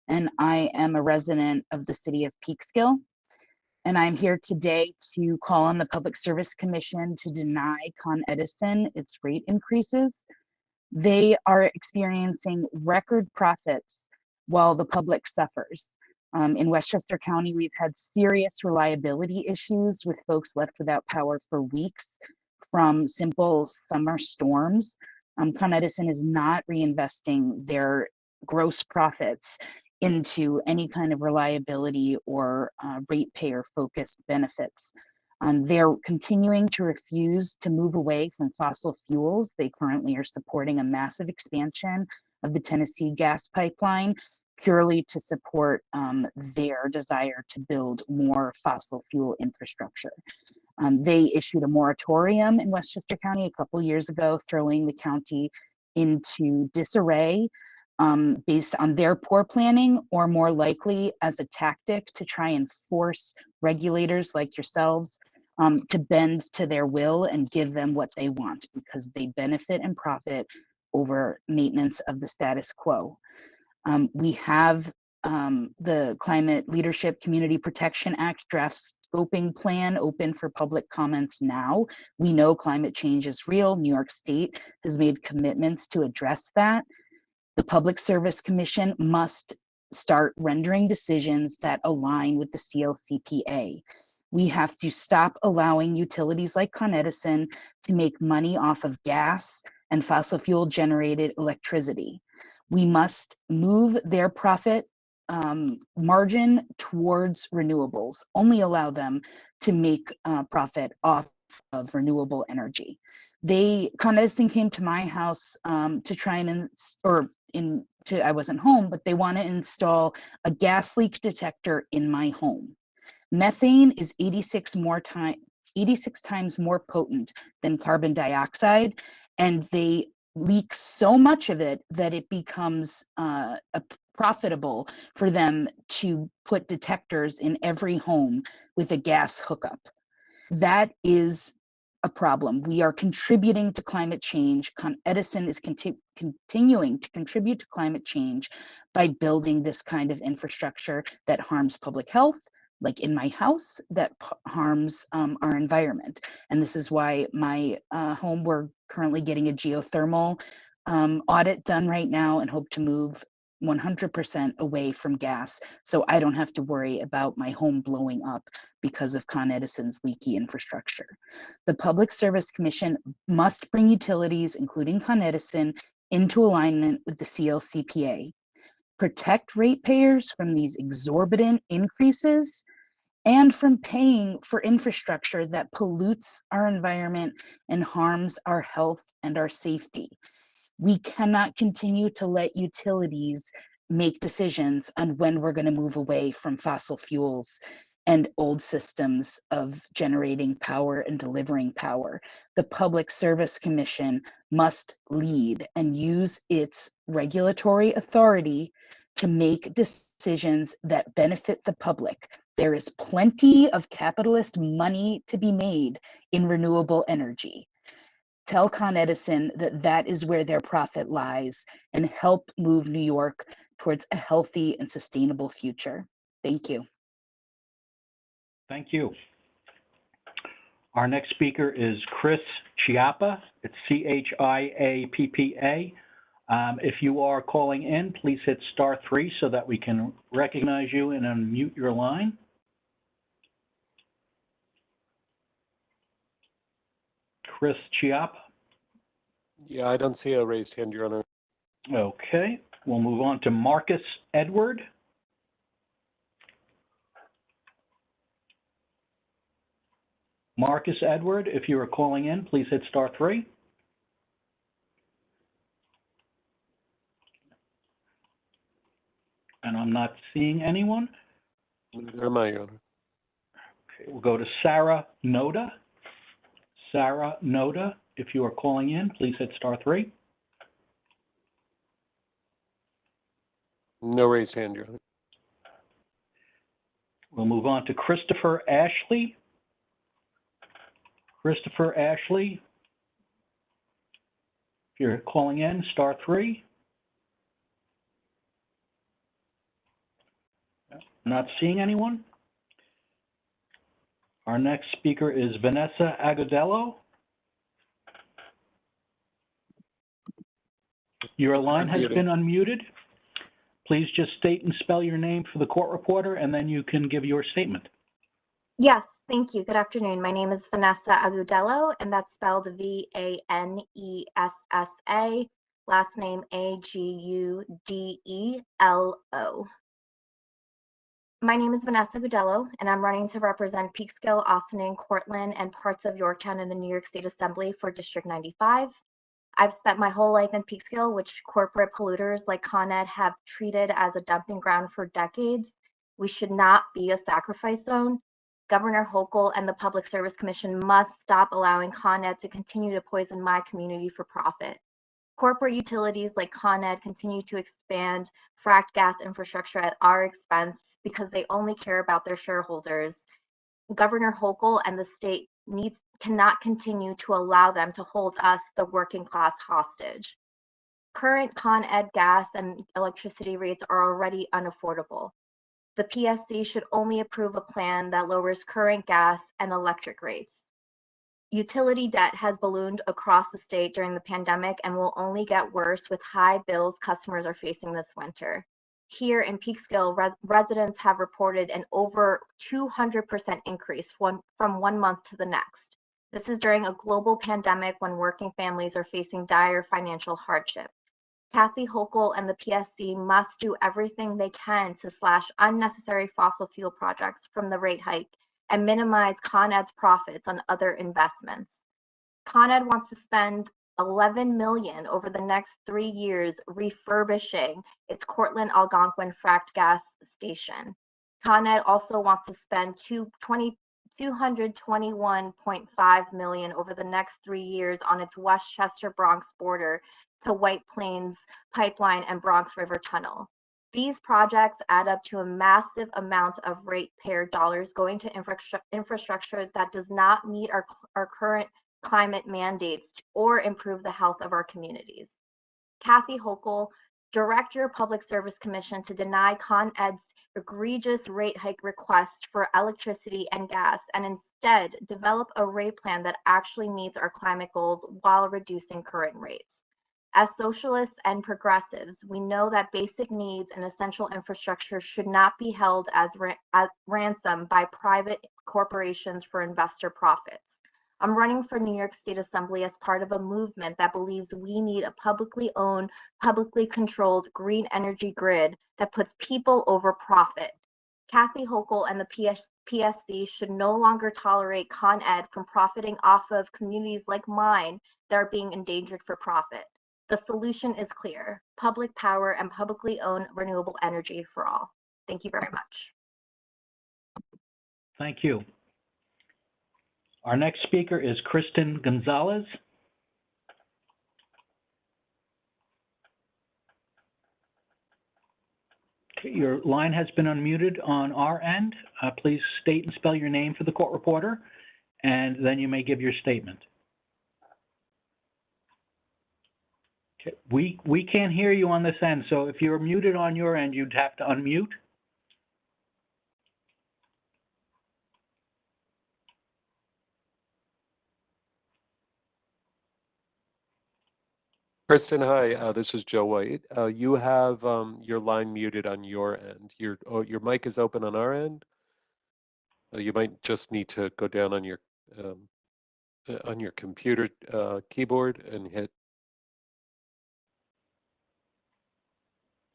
and I am a resident of the city of Peekskill. And I'm here today to call on the Public Service Commission to deny Con Edison its rate increases. They are experiencing record profits while the public suffers. In Westchester County, we've had serious reliability issues with folks left without power for weeks from simple summer storms. Con Edison is not reinvesting their gross profits into any kind of reliability or ratepayer focused benefits. They're continuing to refuse to move away from fossil fuels. They currently are supporting a massive expansion of the Tennessee gas pipeline purely to support their desire to build more fossil fuel infrastructure. They issued a moratorium in Westchester County a couple years ago, throwing the county into disarray based on their poor planning, or more likely as a tactic to try and force regulators like yourselves to bend to their will and give them what they want, because they benefit and profit over maintenance of the status quo. We have the Climate Leadership Community Protection Act draft scoping plan open for public comments now. We know climate change is real. New York State has made commitments to address that. The Public Service Commission must start rendering decisions that align with the CLCPA. We have to stop allowing utilities like Con Edison to make money off of gas and fossil fuel generated electricity. We must move their profit margin towards renewables, only allow them to make profit off of renewable energy. Con Edison came to my house to try and, I wasn't home, but they want to install a gas leak detector in my home. Methane is 86 times more potent than carbon dioxide, and they leak so much of it that it becomes profitable for them to put detectors in every home with a gas hookup. That is a problem. We are contributing to climate change. Con Edison is continuing to contribute to climate change by building this kind of infrastructure that harms public health, like in my house, that harms our environment. And this is why my home, we're currently getting a geothermal audit done right now and hope to move 100% away from gas, so I don't have to worry about my home blowing up because of Con Edison's leaky infrastructure. The Public Service Commission must bring utilities, including Con Edison, into alignment with the CLCPA, protect ratepayers from these exorbitant increases, and from paying for infrastructure that pollutes our environment and harms our health and our safety. We cannot continue to let utilities make decisions on when we're going to move away from fossil fuels and old systems of generating power and delivering power. The Public Service Commission must lead and use its regulatory authority to make decisions that benefit the public. There is plenty of capitalist money to be made in renewable energy. Tell Con Edison that that is where their profit lies and help move New York towards a healthy and sustainable future. Thank you. Thank you. Our next speaker is Chris Chiappa. It's CHIAPPA. If you are calling in, please hit *3 so that we can recognize you and unmute your line. Chris Chiappa. Yeah, I don't see a raised hand, Your Honor. Okay, we'll move on to Marcus Edward. Marcus Edward, if you are calling in, please hit *3. And I'm not seeing anyone. Neither am I, Your Honor. Okay, we'll go to Sarah Noda. Sarah Noda, if you are calling in, please hit *3. No raised hand, Your Honor. We'll move on to Christopher Ashley. Christopher Ashley, if you're calling in, *3. Not seeing anyone. Our next speaker is Vanessa Agudelo. Your line has been unmuted. Please just state and spell your name for the court reporter, and then you can give your statement. Yes, thank you. Good afternoon. My name is Vanessa Agudelo, and that's spelled Vanessa, last name Agudelo. My name is Vanessa Agudelo, and I'm running to represent Peekskill, Austining, Cortland, and parts of Yorktown in the New York State Assembly for District 95. I've spent my whole life in Peekskill, which corporate polluters like Con Ed have treated as a dumping ground for decades. We should not be a sacrifice zone. Governor Hochul and the Public Service Commission must stop allowing Con Ed to continue to poison my community for profit. Corporate utilities like Con Ed continue to expand fracked gas infrastructure at our expense because they only care about their shareholders. Governor Hochul and the state cannot continue to allow them to hold us, the working class, hostage. Current Con Ed gas and electricity rates are already unaffordable. The PSC should only approve a plan that lowers current gas and electric rates. Utility debt has ballooned across the state during the pandemic and will only get worse with high bills customers are facing this winter. Here in Peekskill, residents have reported an over 200% increase from 1 month to the next. This is during a global pandemic when working families are facing dire financial hardship. Kathy Hochul and the PSC must do everything they can to slash unnecessary fossil fuel projects from the rate hike and minimize Con Ed's profits on other investments. Con Ed wants to spend $11 million over the next 3 years refurbishing its Cortland Algonquin fracked gas station. Con Ed also wants to spend $221.5 million over the next 3 years on its Westchester Bronx border to White Plains Pipeline and Bronx River Tunnel. These projects add up to a massive amount of ratepayer dollars going to infrastructure that does not meet our current climate mandates or improve the health of our communities. Kathy Hochul, direct your Public Service Commission to deny Con Ed's egregious rate hike request for electricity and gas, and instead develop a rate plan that actually meets our climate goals while reducing current rates. As socialists and progressives, we know that basic needs and essential infrastructure should not be held as ransom by private corporations for investor profits. I'm running for New York State Assembly as part of a movement that believes we need a publicly owned, publicly controlled green energy grid that puts people over profit. Kathy Hochul and the PSC should no longer tolerate Con Ed from profiting off of communities like mine that are being endangered for profit. The solution is clear: public power and publicly owned renewable energy for all. Thank you very much. Thank you. Our next speaker is Kristen Gonzalez. Okay, your line has been unmuted on our end. Please state and spell your name for the court reporter, and then you may give your statement. Okay, we can't hear you on this end, so if you're muted on your end, you'd have to unmute. Kristen, hi, this is Joe White. You have your line muted on your end. Your mic is open on our end. You might just need to go down on your computer keyboard and hit.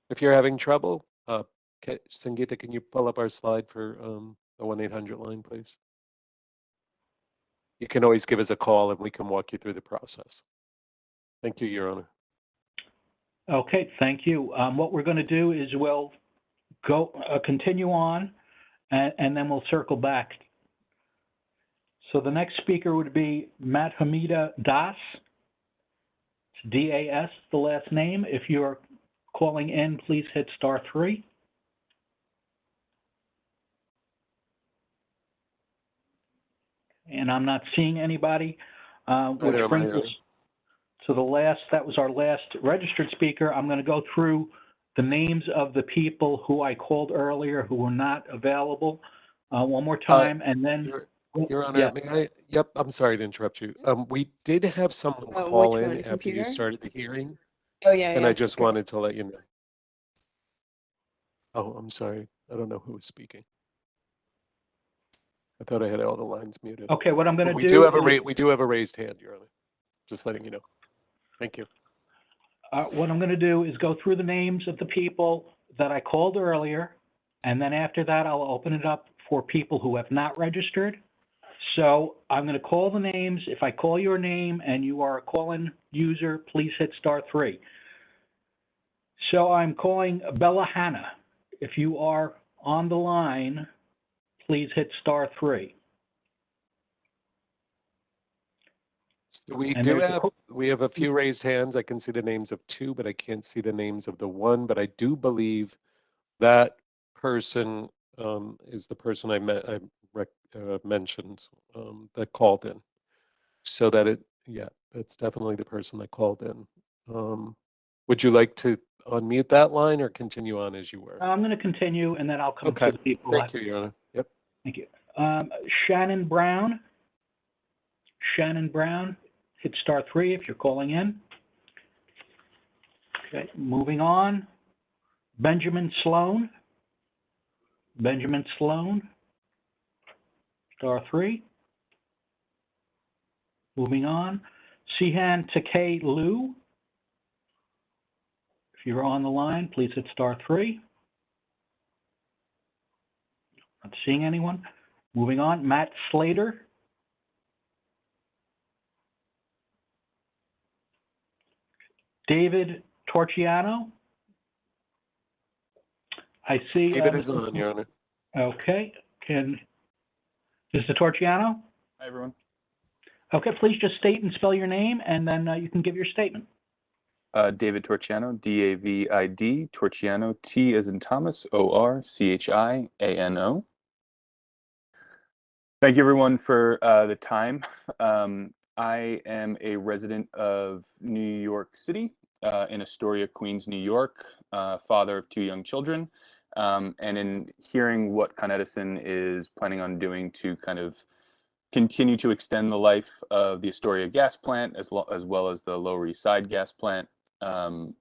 If you're having trouble, Sangeeta, can you pull up our slide for the 1-800 line, please? You can always give us a call and we can walk you through the process. Thank you, Your Honor. Okay, thank you. What we're going to do is we'll go continue on, and then we'll circle back. So the next speaker would be Madhumita Das. It's D-A-S, the last name. If you're calling in, please hit *3. And I'm not seeing anybody, which brings us to that was our last registered speaker. I'm going to go through the names of the people who I called earlier who were not available one more time, and then. Your Honor, yeah. may I? Yep, I'm sorry to interrupt you. We did have someone call in after you started the hearing. Oh, yeah, and yeah. I just wanted to let you know. Oh, I'm sorry. I don't know who was speaking. I thought I had all the lines muted. Okay, what I'm going to do. We do have a raised hand, Your Honor. Just letting you know. Thank you. What I'm going to do is go through the names of the people that I called earlier, and then after that, I'll open it up for people who have not registered. So I'm going to call the names. If I call your name and you are a call-in user, please hit *3. So I'm calling Bella Hanna. If you are on the line, please hit *3. So we have a few raised hands. I can see the names of 2, but I can't see the names of the 1. But I do believe that person is the person I mentioned that called in. So that that's definitely the person that called in. Would you like to unmute that line or continue on as you were? I'm going to continue, and then I'll come to the people. Thank you, Your Honor. Yep. Thank you. Shannon Brown. Shannon Brown, hit *3 if you're calling in. Okay, moving on. Benjamin Sloan. Benjamin Sloan, *3. Moving on. Sihan Takei Liu. If you're on the line, please hit *3. Not seeing anyone. Moving on. Matt Slater. David Torchiano. I see. David is on, Your Honor. Okay. Mr. Torchiano? Hi, everyone. Okay, please just state and spell your name, and then you can give your statement. David Torchiano, D-A-V-I-D, Torchiano, T as in Thomas, O-R-C-H-I-A-N-O. Thank you, everyone, for the time. I am a resident of New York City, in Astoria, Queens, New York, father of 2 young children. And in hearing what Con Edison is planning on doing to kind of continue to extend the life of the Astoria gas plant, as well as the Lower East Side gas plant, is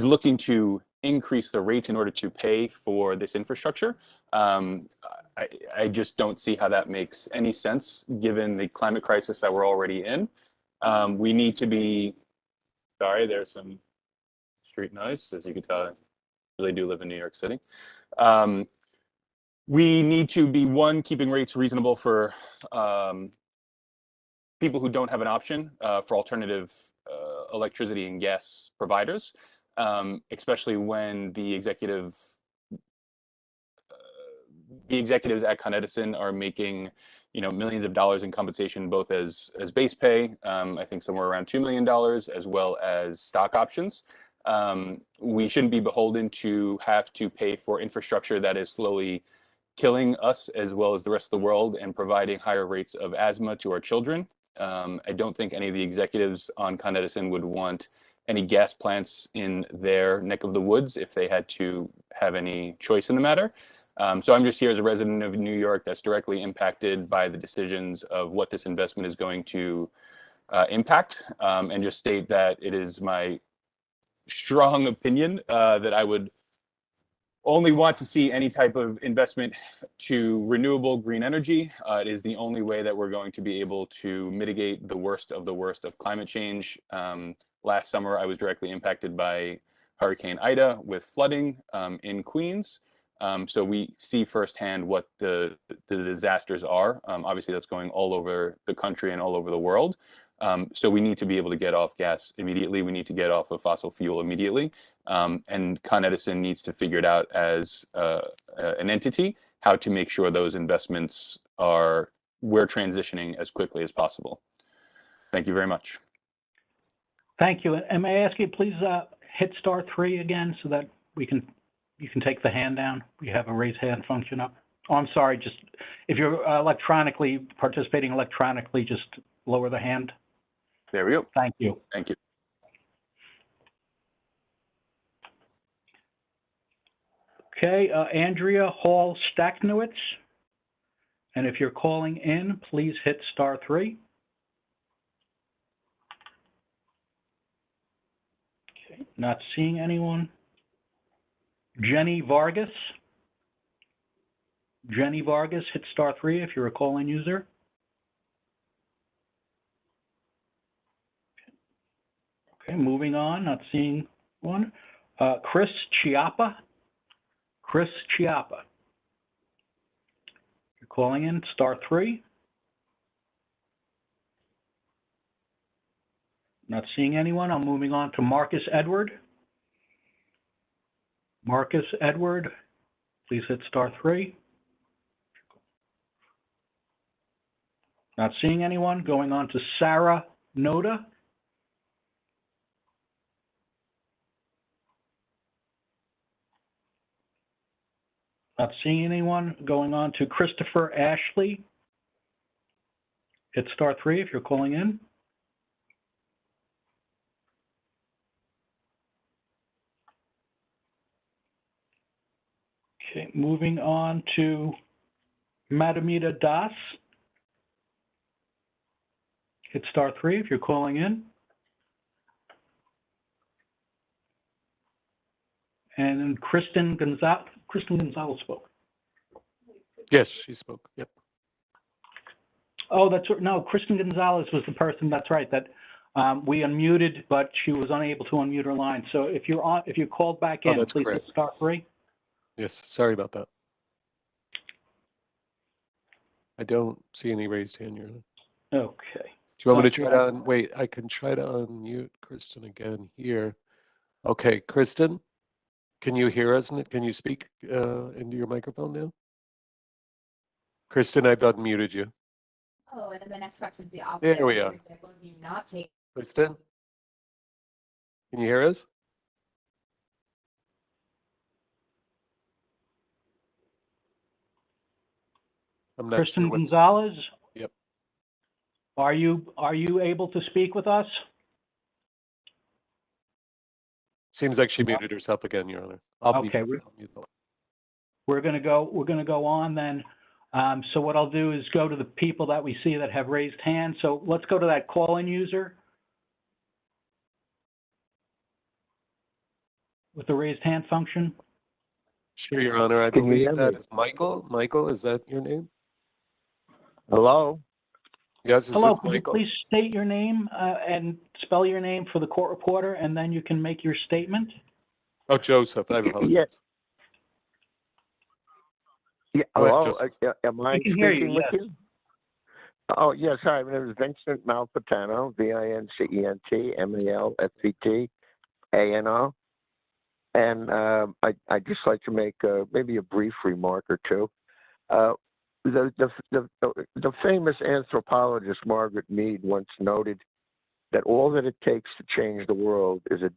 looking to increase the rates in order to pay for this infrastructure. I just don't see how that makes any sense given the climate crisis that we're already in. We need to be, sorry, there's some street noise. As you can tell, I really do live in New York City. We need to be, one, keeping rates reasonable for people who don't have an option for alternative electricity and gas providers, especially when the executives at Con Edison are making, millions of dollars in compensation, both as base pay, I think somewhere around $2 million, as well as stock options. We shouldn't be beholden to have to pay for infrastructure that is slowly killing us as well as the rest of the world and providing higher rates of asthma to our children. I don't think any of the executives on Con Edison would want any gas plants in their neck of the woods if they had to have any choice in the matter. So I'm just here as a resident of New York that's directly impacted by the decisions of what this investment is going to impact, and just state that it is my strong opinion that I would only want to see any type of investment to renewable green energy. It is the only way that we're going to be able to mitigate the worst of climate change. Last summer, I was directly impacted by Hurricane Ida with flooding in Queens. So we see firsthand what the disasters are. Obviously, that's going all over the country and all over the world. So we need to be able to get off gas immediately. We need to get off of fossil fuel immediately. And Con Edison needs to figure it out as an entity, how to make sure those investments we're transitioning as quickly as possible. Thank you very much. Thank you. And may I ask you, please hit *3 again so that you can take the hand down. We have a raise hand function up. Oh, I'm sorry. Just if you're participating electronically, just lower the hand. There we go. Thank you. Thank you. Okay, Andrea Hall Stacknowitz. And if you're calling in, please hit *3. Okay, not seeing anyone. Jenny Vargas. Jenny Vargas, hit *3 if you're a call-in user. Okay, moving on, not seeing one. Chris Chiappa. Chris Chiappa. You're calling in, *3. Not seeing anyone. I'm moving on to Marcus Edward. Marcus Edward, please hit *3. Not seeing anyone. Going on to Sarah Noda. Not seeing anyone. Going on to Christopher Ashley. Hit *3 if you're calling in. Okay, moving on to Madamita Das. Hit *3 if you're calling in. And then Kristen Gonzalez spoke. Yes, she spoke. Yep. Oh, no, Kristen Gonzalez was the person, that's right, that we unmuted, but she was unable to unmute her line. So if you called back in, please hit *3. Yes, sorry about that. I don't see any raised hand here. Okay. Do you want me to try to wait, I can try to unmute Kristen again here. Okay, Kristen, can you hear us? Can you speak into your microphone now? Kristen, I've unmuted you. Oh, and then the next question is the opposite. There we are. Kristen, can you hear us? I'm not Kristen sure Gonzalez? Yep. Are you able to speak with us? Seems like she muted herself again, Your Honor. Okay, we're going to go on then. So what I'll do is go to the people that we see that have raised hands. So let's go to that call-in user. with the raised hand function? Sure, Your Honor. I Can you believe hear that me? is Michael. Michael, is that your name? Hello? Yes, is Hello, this could you Michael? please state your name and spell your name for the court reporter, and then you can make your statement? Oh, Joseph, I Yeah. apologize. Yeah. Go ahead, Hello? Joseph. Am I We can hear you, speaking with yes. you? Oh, yes. Hi, my name is Vincent Malfitano, Vincent Malfitano. And I'd just like to make maybe a brief remark or two. The famous anthropologist Margaret Mead once noted that all that it takes to change the world is a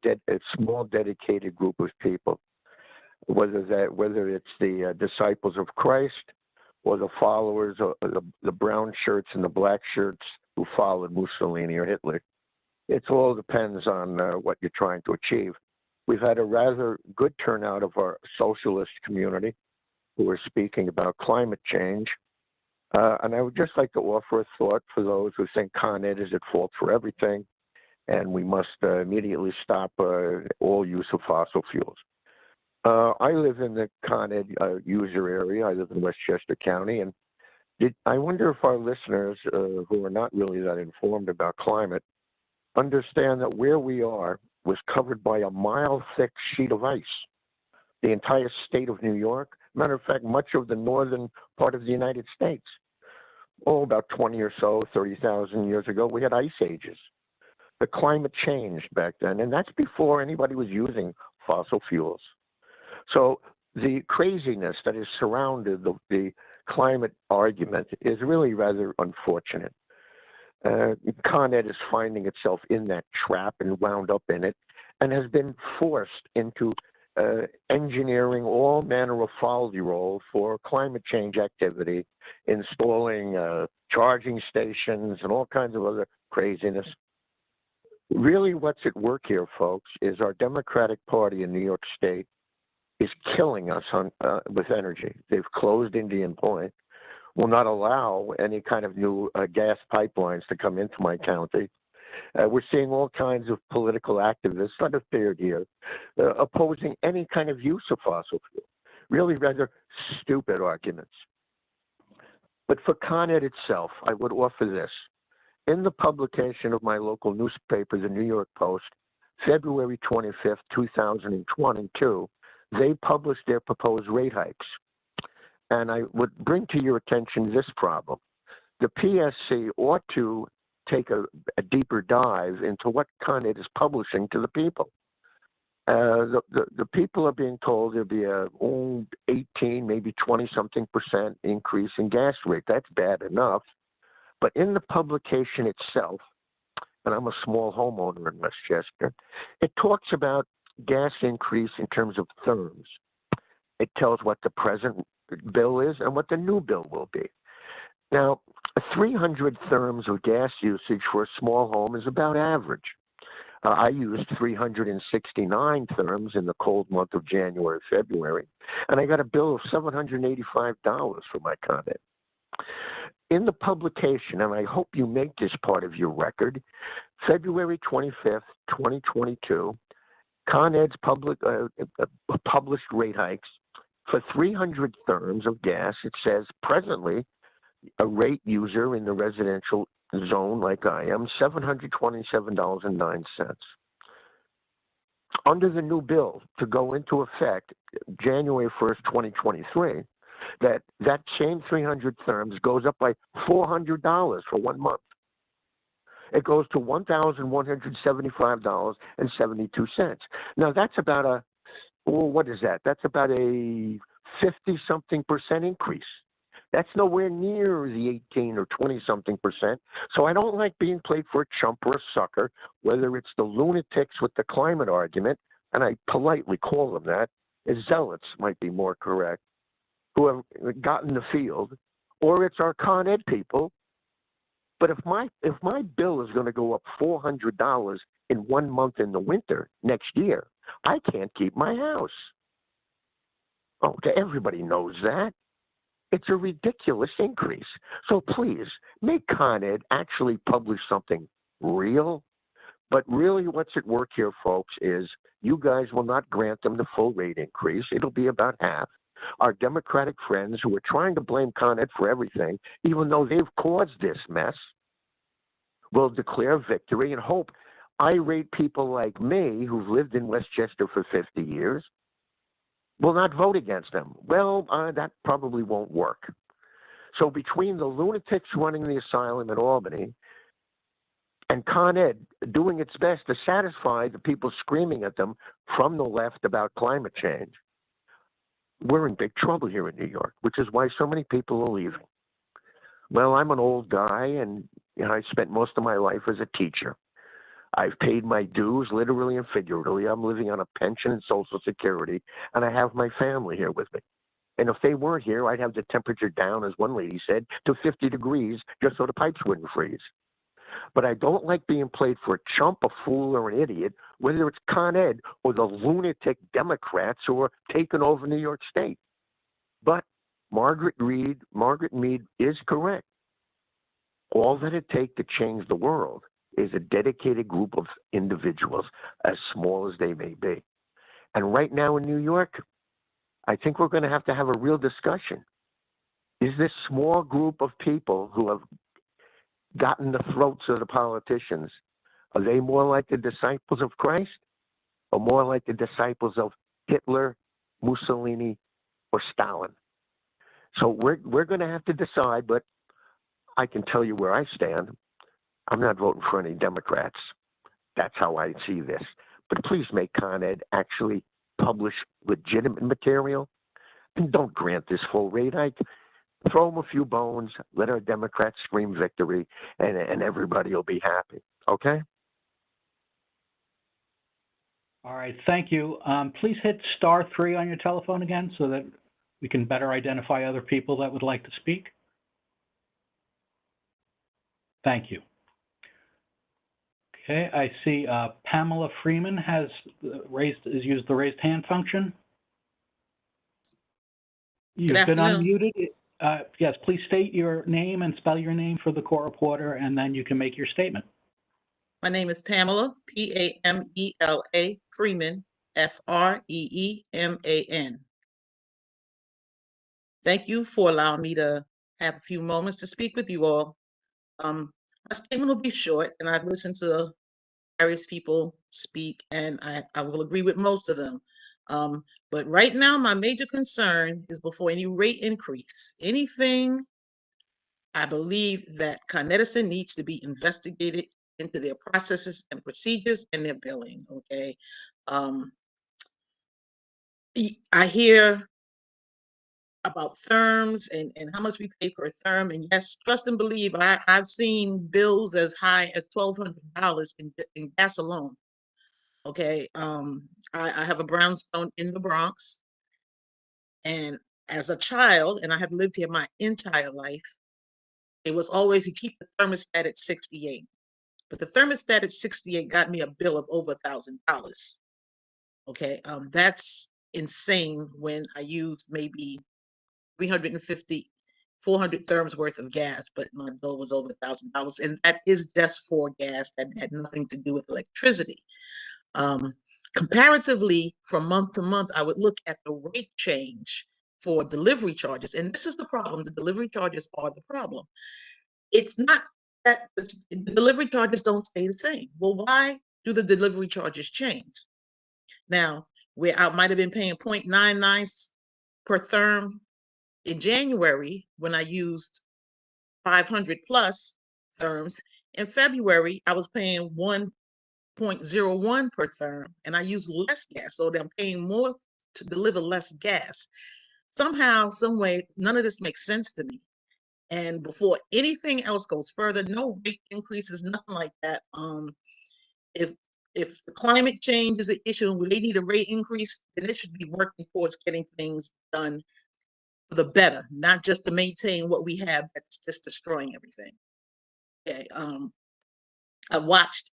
small, dedicated group of people, whether it's the disciples of Christ or the followers of the brown shirts and the black shirts who followed Mussolini or Hitler. It all depends on what you're trying to achieve. We've had a rather good turnout of our socialist community who are speaking about climate change. And I would just like to offer a thought for those who think Con Ed is at fault for everything, and we must immediately stop all use of fossil fuels. I live in the Con Ed user area. I live in Westchester County, and I wonder if our listeners who are not really that informed about climate understand that where we are was covered by a mile-thick sheet of ice. The entire state of New York, matter of fact, much of the northern part of the United States. Oh, about 20 or so, 30,000 years ago, we had ice ages. The climate changed back then, and that's before anybody was using fossil fuels. So the craziness that has surrounded the climate argument is really rather unfortunate. Con Ed is finding itself in that trap and wound up in it, and has been forced into engineering all manner of folly roll for climate change activity, installing charging stations and all kinds of other craziness. Really, what's at work here, folks, is our Democratic Party in New York State is killing us with energy. They've closed Indian Point, will not allow any kind of new gas pipelines to come into my county. We're seeing all kinds of political activists that appeared here opposing any kind of use of fossil fuel. Really rather stupid arguments. But for Con Ed itself, I would offer this. In the publication of my local newspaper, the New York Post, February 25th, 2022, they published their proposed rate hikes. And I would bring to your attention this problem. The PSC ought to take a deeper dive into what Con Ed is publishing to the people. The people are being told there'll be a 18, maybe 20-something% increase in gas rate. That's bad enough. But in the publication itself, and I'm a small homeowner in Westchester, it talks about gas increase in terms of therms. It tells what the present bill is and what the new bill will be. Now, 300 therms of gas usage for a small home is about average. I used 369 therms in the cold month of January, February, and I got a bill of $785 for my Con Ed. In the publication, and I hope you make this part of your record, February 25th, 2022, Con Ed's published rate hikes for 300 therms of gas. It says presently a rate user in the residential zone like I am, $727.09. Under the new bill to go into effect January 1st, 2023, that same 300 therms goes up by $400 for 1 month. It goes to $1,175.72. Now that's about what is that? That's about a 50-something% increase. That's nowhere near the 18 or 20-something%. So I don't like being played for a chump or a sucker, whether it's the lunatics with the climate argument, and I politely call them that, as zealots might be more correct, who have gotten the field, or it's our Con Ed people. But if my bill is going to go up $400 in 1 month in the winter next year, I can't keep my house. Oh, everybody knows that. It's a ridiculous increase. So please, make Con Ed actually publish something real. But really what's at work here, folks, is you guys will not grant them the full rate increase. It'll be about half. Our Democratic friends who are trying to blame Con Ed for everything, even though they've caused this mess, will declare victory and hope irate people like me who've lived in Westchester for 50 years will not vote against them. Well, that probably won't work. So between the lunatics running the asylum in Albany and Con Ed doing its best to satisfy the people screaming at them from the left about climate change, we're in big trouble here in New York, which is why so many people are leaving. Well, I'm an old guy, and I spent most of my life as a teacher. I've paid my dues, literally and figuratively. I'm living on a pension and Social Security, and I have my family here with me. And if they weren't here, I'd have the temperature down, as one lady said, to 50 degrees, just so the pipes wouldn't freeze. But I don't like being played for a chump, a fool, or an idiot, whether it's Con Ed or the lunatic Democrats who are taking over New York State. But Margaret Mead is correct. All that it takes to change the world is a dedicated group of individuals, as small as they may be. And right now in New York, I think we're going to have a real discussion. Is this small group of people who have gotten the throats of the politicians, are they more like the disciples of Christ or more like the disciples of Hitler, Mussolini, or Stalin? So we're going to have to decide, but I can tell you where I stand. I'm not voting for any Democrats. That's how I see this. But please make Con Ed actually publish legitimate material and don't grant this full rate hike. Throw them a few bones, let our Democrats scream victory, and everybody will be happy. Okay? All right, thank you. Please hit *3 on your telephone again so that we can better identify other people that would like to speak. Thank you. Okay, I see Pamela Freeman has used the raised hand function. You've been unmuted. Yes, please state your name and spell your name for the court reporter, and then you can make your statement. My name is Pamela, P-A-M-E-L-A, Freeman, F-R-E-E-M-A-N. Thank you for allowing me to have a few moments to speak with you all. My statement will be short, and I've listened to various people speak, and I will agree with most of them. But right now, my major concern is before any rate increase, anything, I believe that Con Edison needs to be investigated into their processes and procedures and their billing, okay? I hear about therms and how much we pay per therm, and yes, trust and believe, I've seen bills as high as $1,200 in gas alone, okay? I have a brownstone in the Bronx, and as a child, and I have lived here my entire life, it was always to keep the thermostat at 68. But the thermostat at 68 got me a bill of over $1,000. Okay, that's insane when I used maybe 350, 400 therms worth of gas, but my bill was over $1,000. And that is just for gas. That had nothing to do with electricity. Comparatively, from month to month, I would look at the rate change for delivery charges. And this is the problem. The delivery charges are the problem. It's not that the delivery charges don't stay the same. Well, why do the delivery charges change? Now, where I might have been paying 0.99 per therm in January when I used 500 plus therms, in February, I was paying 1.01 per therm, and I used less gas, so I'm paying more to deliver less gas. Somehow, some way, none of this makes sense to me. And before anything else goes further, no rate increases, nothing like that. If the climate change is an issue and they need a rate increase, then they should be working towards getting things done for the better, not just to maintain what we have that's just destroying everything. Okay. I watched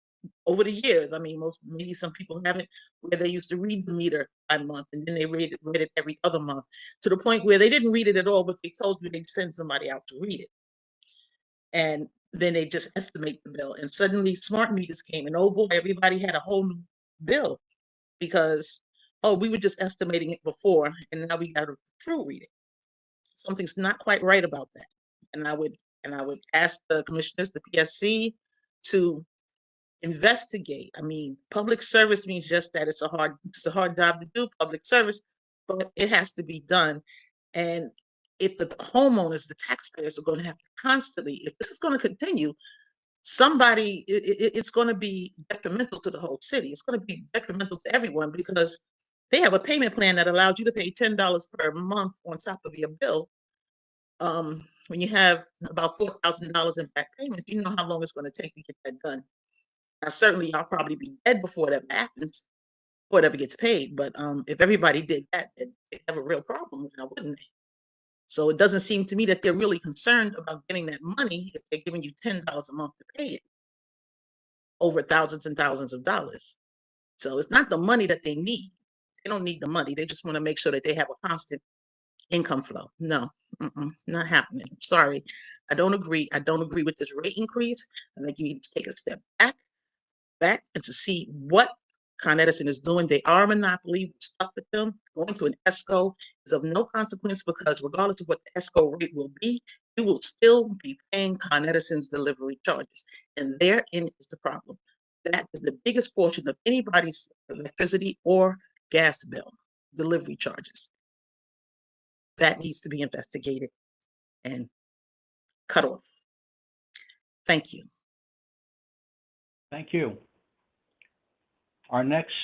over the years, I mean, maybe some people haven't, where they used to read the meter by month and then they read it every other month, to the point where they didn't read it at all, but they told you they'd send somebody out to read it. And then they just estimate the bill. And suddenly smart meters came, and oh boy, everybody had a whole new bill. because, oh, we were just estimating it before and now we got to proofread it. Something's not quite right about that. And I would ask the commissioners, the PSC, to investigate. I mean, public service means just that. It's a hard job to do, public service, but it has to be done. And if the homeowners, the taxpayers are going to have to constantly, if this is going to continue, it's going to be detrimental to the whole city. It's going to be detrimental to everyone because they have a payment plan that allows you to pay $10 per month on top of your bill. When you have about $4,000 in back payments, you know how long it's going to take to get that done. Now, certainly, I'll probably be dead before that happens, before it ever gets paid. But if everybody did that, they'd have a real problem now, wouldn't they? So it doesn't seem to me that they're really concerned about getting that money if they're giving you $10 a month to pay it over thousands and thousands of dollars. So it's not the money that they need. They don't need the money. They just want to make sure that they have a constant income flow. No, not happening. Sorry. I don't agree. I don't agree with this rate increase. I think you need to take a step back and to see what Con Edison is doing. They are a monopoly. We're stuck with them. Going to an ESCO is of no consequence because regardless of what the ESCO rate will be, you will still be paying Con Edison's delivery charges. And therein is the problem. That is the biggest portion of anybody's electricity or gas bill, delivery charges. That needs to be investigated and cut off. Thank you. Thank you. Our next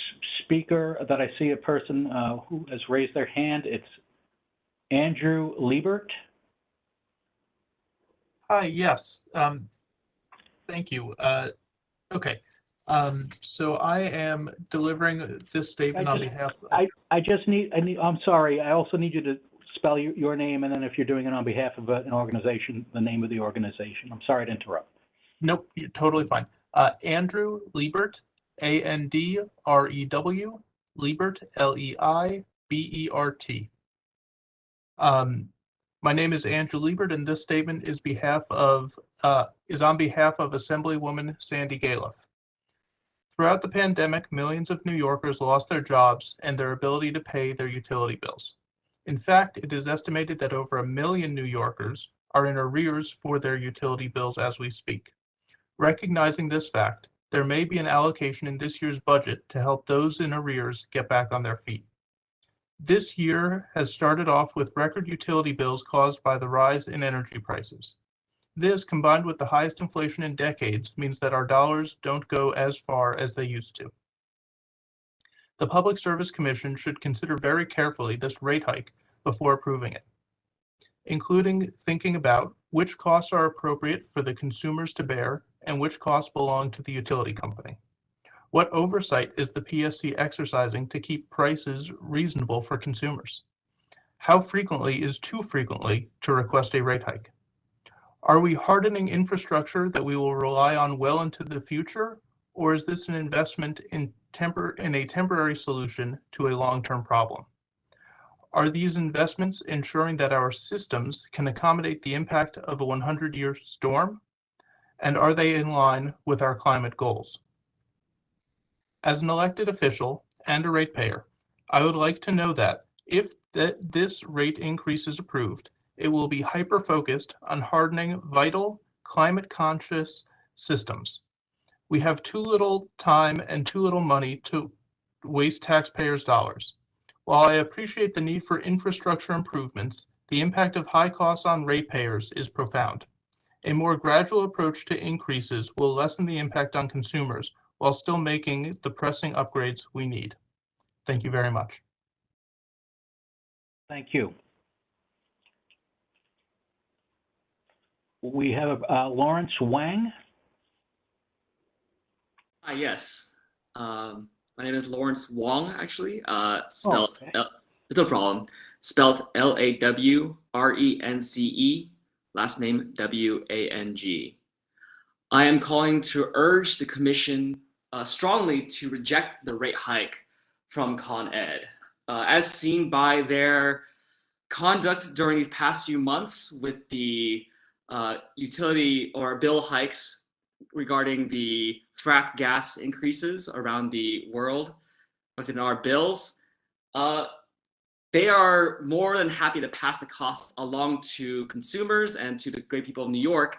speaker that I see a person who has raised their hand, it's Andrew Liebert. Hi, yes. Thank you. Okay. So I am delivering this statement on behalf of... I'm sorry, I also need you to spell your name, and then if you're doing it on behalf of an organization, the name of the organization. I'm sorry to interrupt. Nope, you're totally fine. Andrew Liebert, A-N-D-R-E-W, Liebert, L-E-I-B-E-R-T. My name is Andrew Liebert, and this statement is on behalf of Assemblywoman Sandy Galiff. Throughout the pandemic, millions of New Yorkers lost their jobs and their ability to pay their utility bills. In fact, it is estimated that over 1 million New Yorkers are in arrears for their utility bills as we speak. Recognizing this fact, there may be an allocation in this year's budget to help those in arrears get back on their feet. This year has started off with record utility bills caused by the rise in energy prices. This, combined with the highest inflation in decades, means that our dollars don't go as far as they used to. The Public Service Commission should consider very carefully this rate hike before approving it, including thinking about which costs are appropriate for the consumers to bear and which costs belong to the utility company. What oversight is the PSC exercising to keep prices reasonable for consumers? How frequently is too frequently to request a rate hike? Are we hardening infrastructure that we will rely on well into the future, or is this an investment in a temporary solution to a long-term problem? Are these investments ensuring that our systems can accommodate the impact of a 100-year storm? And are they in line with our climate goals? As an elected official and a ratepayer, I would like to know that if this rate increase is approved, it will be hyper-focused on hardening vital, climate-conscious systems. We have too little time and too little money to waste taxpayers' dollars. While I appreciate the need for infrastructure improvements, the impact of high costs on ratepayers is profound. A more gradual approach to increases will lessen the impact on consumers while still making the pressing upgrades we need. Thank you very much. Thank you. We have Lawrence Wang. Yes. My name is Lawrence Wong, actually. Spelled, it's no problem. Spelled L-A-W-R-E-N-C-E, last name W-A-N-G. I am calling to urge the Commission strongly to reject the rate hike from Con Ed. As seen by their conduct during these past few months with the utility or bill hikes regarding the fracked gas increases around the world, within our bills, they are more than happy to pass the costs along to consumers and to the great people of New York,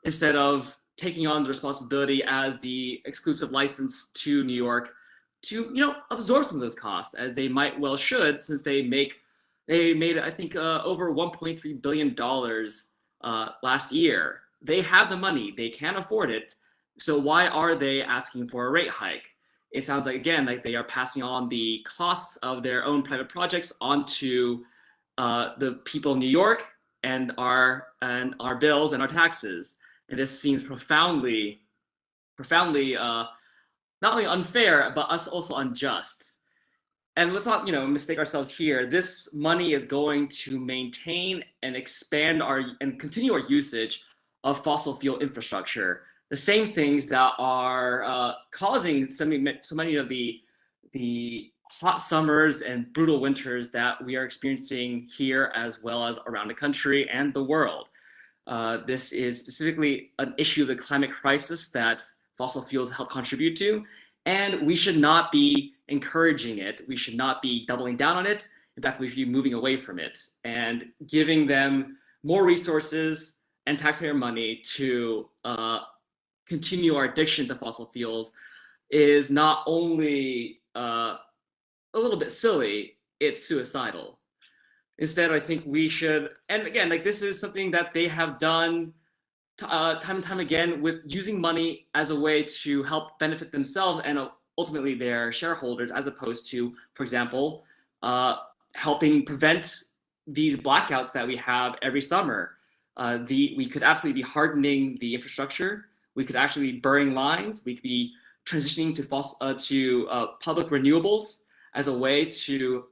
instead of taking on the responsibility as the exclusive license to New York to, absorb some of those costs, as they might well should, since they made, I think, over $1.3 billion last year. They have the money, they can afford it. So why are they asking for a rate hike? It sounds like, again, like they are passing on the costs of their own private projects onto the people of New York and our bills and our taxes. And this seems profoundly not only unfair, but also unjust. And let's not, mistake ourselves here. This money is going to maintain and expand and continue our usage of fossil fuel infrastructure. The same things that are causing so many of the hot summers and brutal winters that we are experiencing here, as well as around the country and the world. This is specifically an issue of the climate crisis that fossil fuels help contribute to, and we should not be encouraging it. We should not be doubling down on it. In fact, we should be moving away from it and giving them more resources and taxpayer money to continue our addiction to fossil fuels is not only a little bit silly, it's suicidal. Instead, I think we should, and again, like this is something that they have done time and time again, with using money as a way to help benefit themselves and ultimately their shareholders, as opposed to, for example, helping prevent these blackouts that we have every summer. We could absolutely be hardening the infrastructure. We could actually be burying lines. We could be transitioning to public renewables as a way to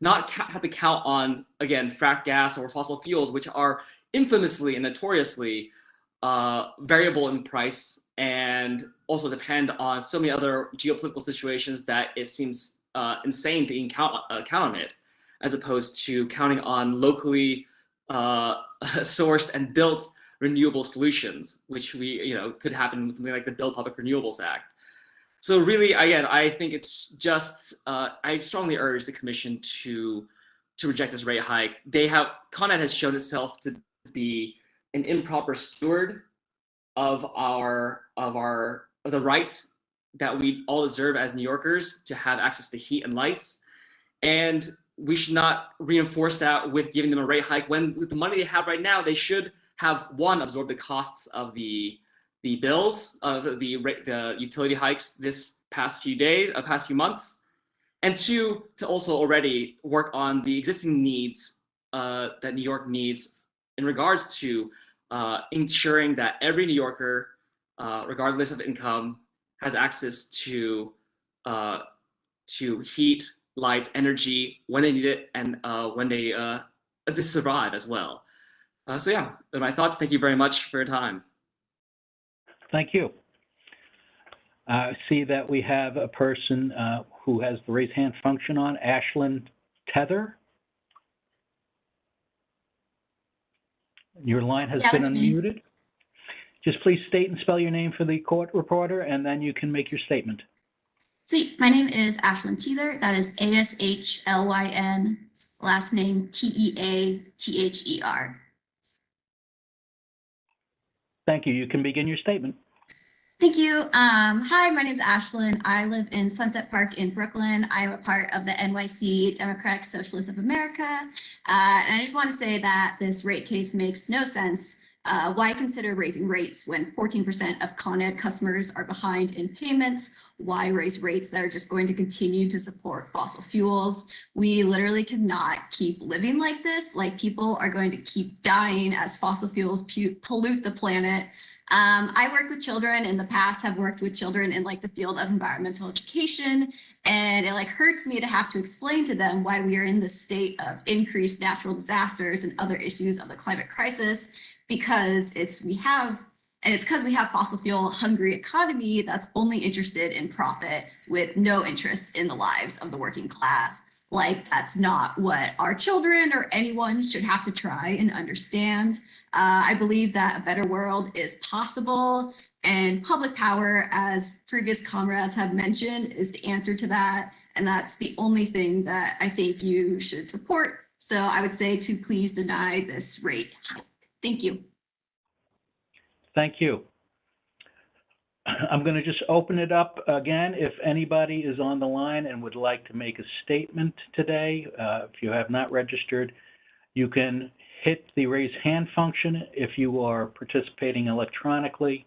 not have to count on, again, frack gas or fossil fuels, which are infamously and notoriously variable in price and also depend on so many other geopolitical situations that it seems insane to even count on it, as opposed to counting on locally sourced and built renewable solutions, which could happen with something like the Build Public Renewables Act. So really, again, I think it's just, I strongly urge the commission to reject this rate hike. Con Ed has shown itself to be an improper steward of the rights that we all deserve as New Yorkers to have access to heat and lights. And we should not reinforce that with giving them a rate hike when, with the money they have right now, they should have, one, absorbed the costs of the bills, the utility hikes this past few months, and two, to also already work on the existing needs that New York needs in regards to ensuring that every New Yorker, regardless of income, has access to heat, lights, energy when they need it, and when they survive as well. So yeah, those are my thoughts. Thank you very much for your time. Thank you. I see that we have a person who has the raise hand function on, Ashlyn Tether. Your line has been unmuted. Just please state and spell your name for the court reporter, and then you can make your statement. Sweet. My name is Ashlyn Tether. That is Ashlyn, last name Teather. Thank you. You can begin your statement. Thank you. Hi, my name is Ashlyn. I live in Sunset Park in Brooklyn. I am a part of the NYC Democratic Socialists of America. And I just want to say that this rate case makes no sense. Why consider raising rates when 14% of Con Ed customers are behind in payments? Why raise rates that are just going to continue to support fossil fuels? We literally cannot keep living like this. Like, people are going to keep dying as fossil fuels pollute the planet. I work with children in the past, have worked with children in like the field of environmental education, and it like hurts me to have to explain to them why we are in this state of increased natural disasters and other issues of the climate crisis, because it's because we have fossil fuel hungry economy that's only interested in profit with no interest in the lives of the working class. Like, that's not what our children or anyone should have to try and understand. I believe that a better world is possible And public power, as previous comrades have mentioned, is the answer to that. And that's the only thing that I think you should support. So I would say to please deny this rate hike. Thank you. Thank you. I'm going to just open it up again. If anybody is on the line and would like to make a statement today, if you have not registered, you can hit the raise hand function if you are participating electronically,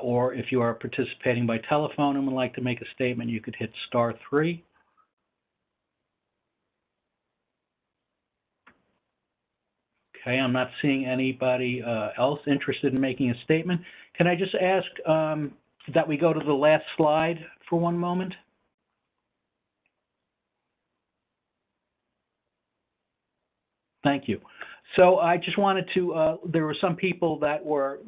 or if you are participating by telephone and would like to make a statement, you could hit *3. Okay, I'm not seeing anybody else interested in making a statement. Can I just ask that we go to the last slide for one moment? Thank you. So I just wanted to, there were some people that were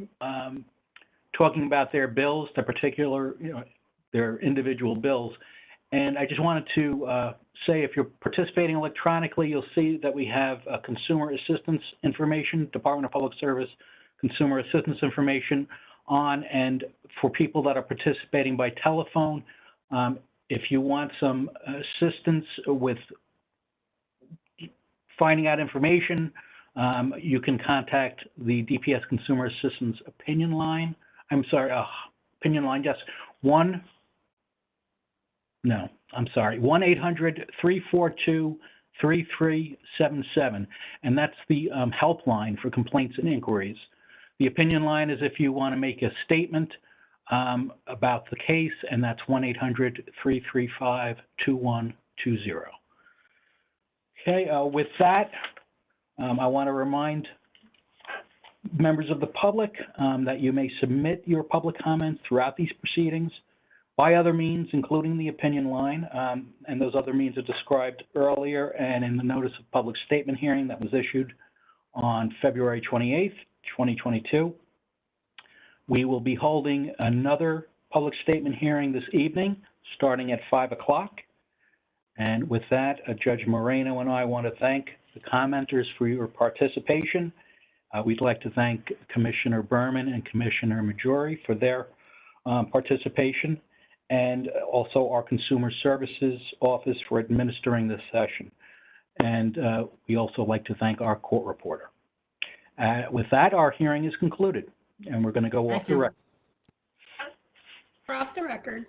talking about their bills, their particular, their individual bills. And I just wanted to say, if you're participating electronically, you'll see that we have consumer assistance information, Department of Public Service consumer assistance information on. And for people that are participating by telephone, if you want some assistance with finding out information, you can contact the DPS Consumer Assistance Opinion Line. I'm sorry, Opinion Line, yes. 1-800-342-3377, and that's the helpline for complaints and inquiries. The opinion line is if you want to make a statement about the case, and that's 1-800-335-2120. Okay, with that, I want to remind members of the public that you may submit your public comments throughout these proceedings by other means, including the opinion line, and those other means are described earlier and in the notice of public statement hearing that was issued on February 28th, 2022. We will be holding another public statement hearing this evening, starting at 5 o'clock. And with that, Judge Moreno and I want to thank the commenters for your participation. We'd like to thank Commissioner Berman and Commissioner Majori for their participation, and also our Consumer Services Office for administering this session. And we also like to thank our court reporter. With that, our hearing is concluded, and we're going to go off the record. We're off the record.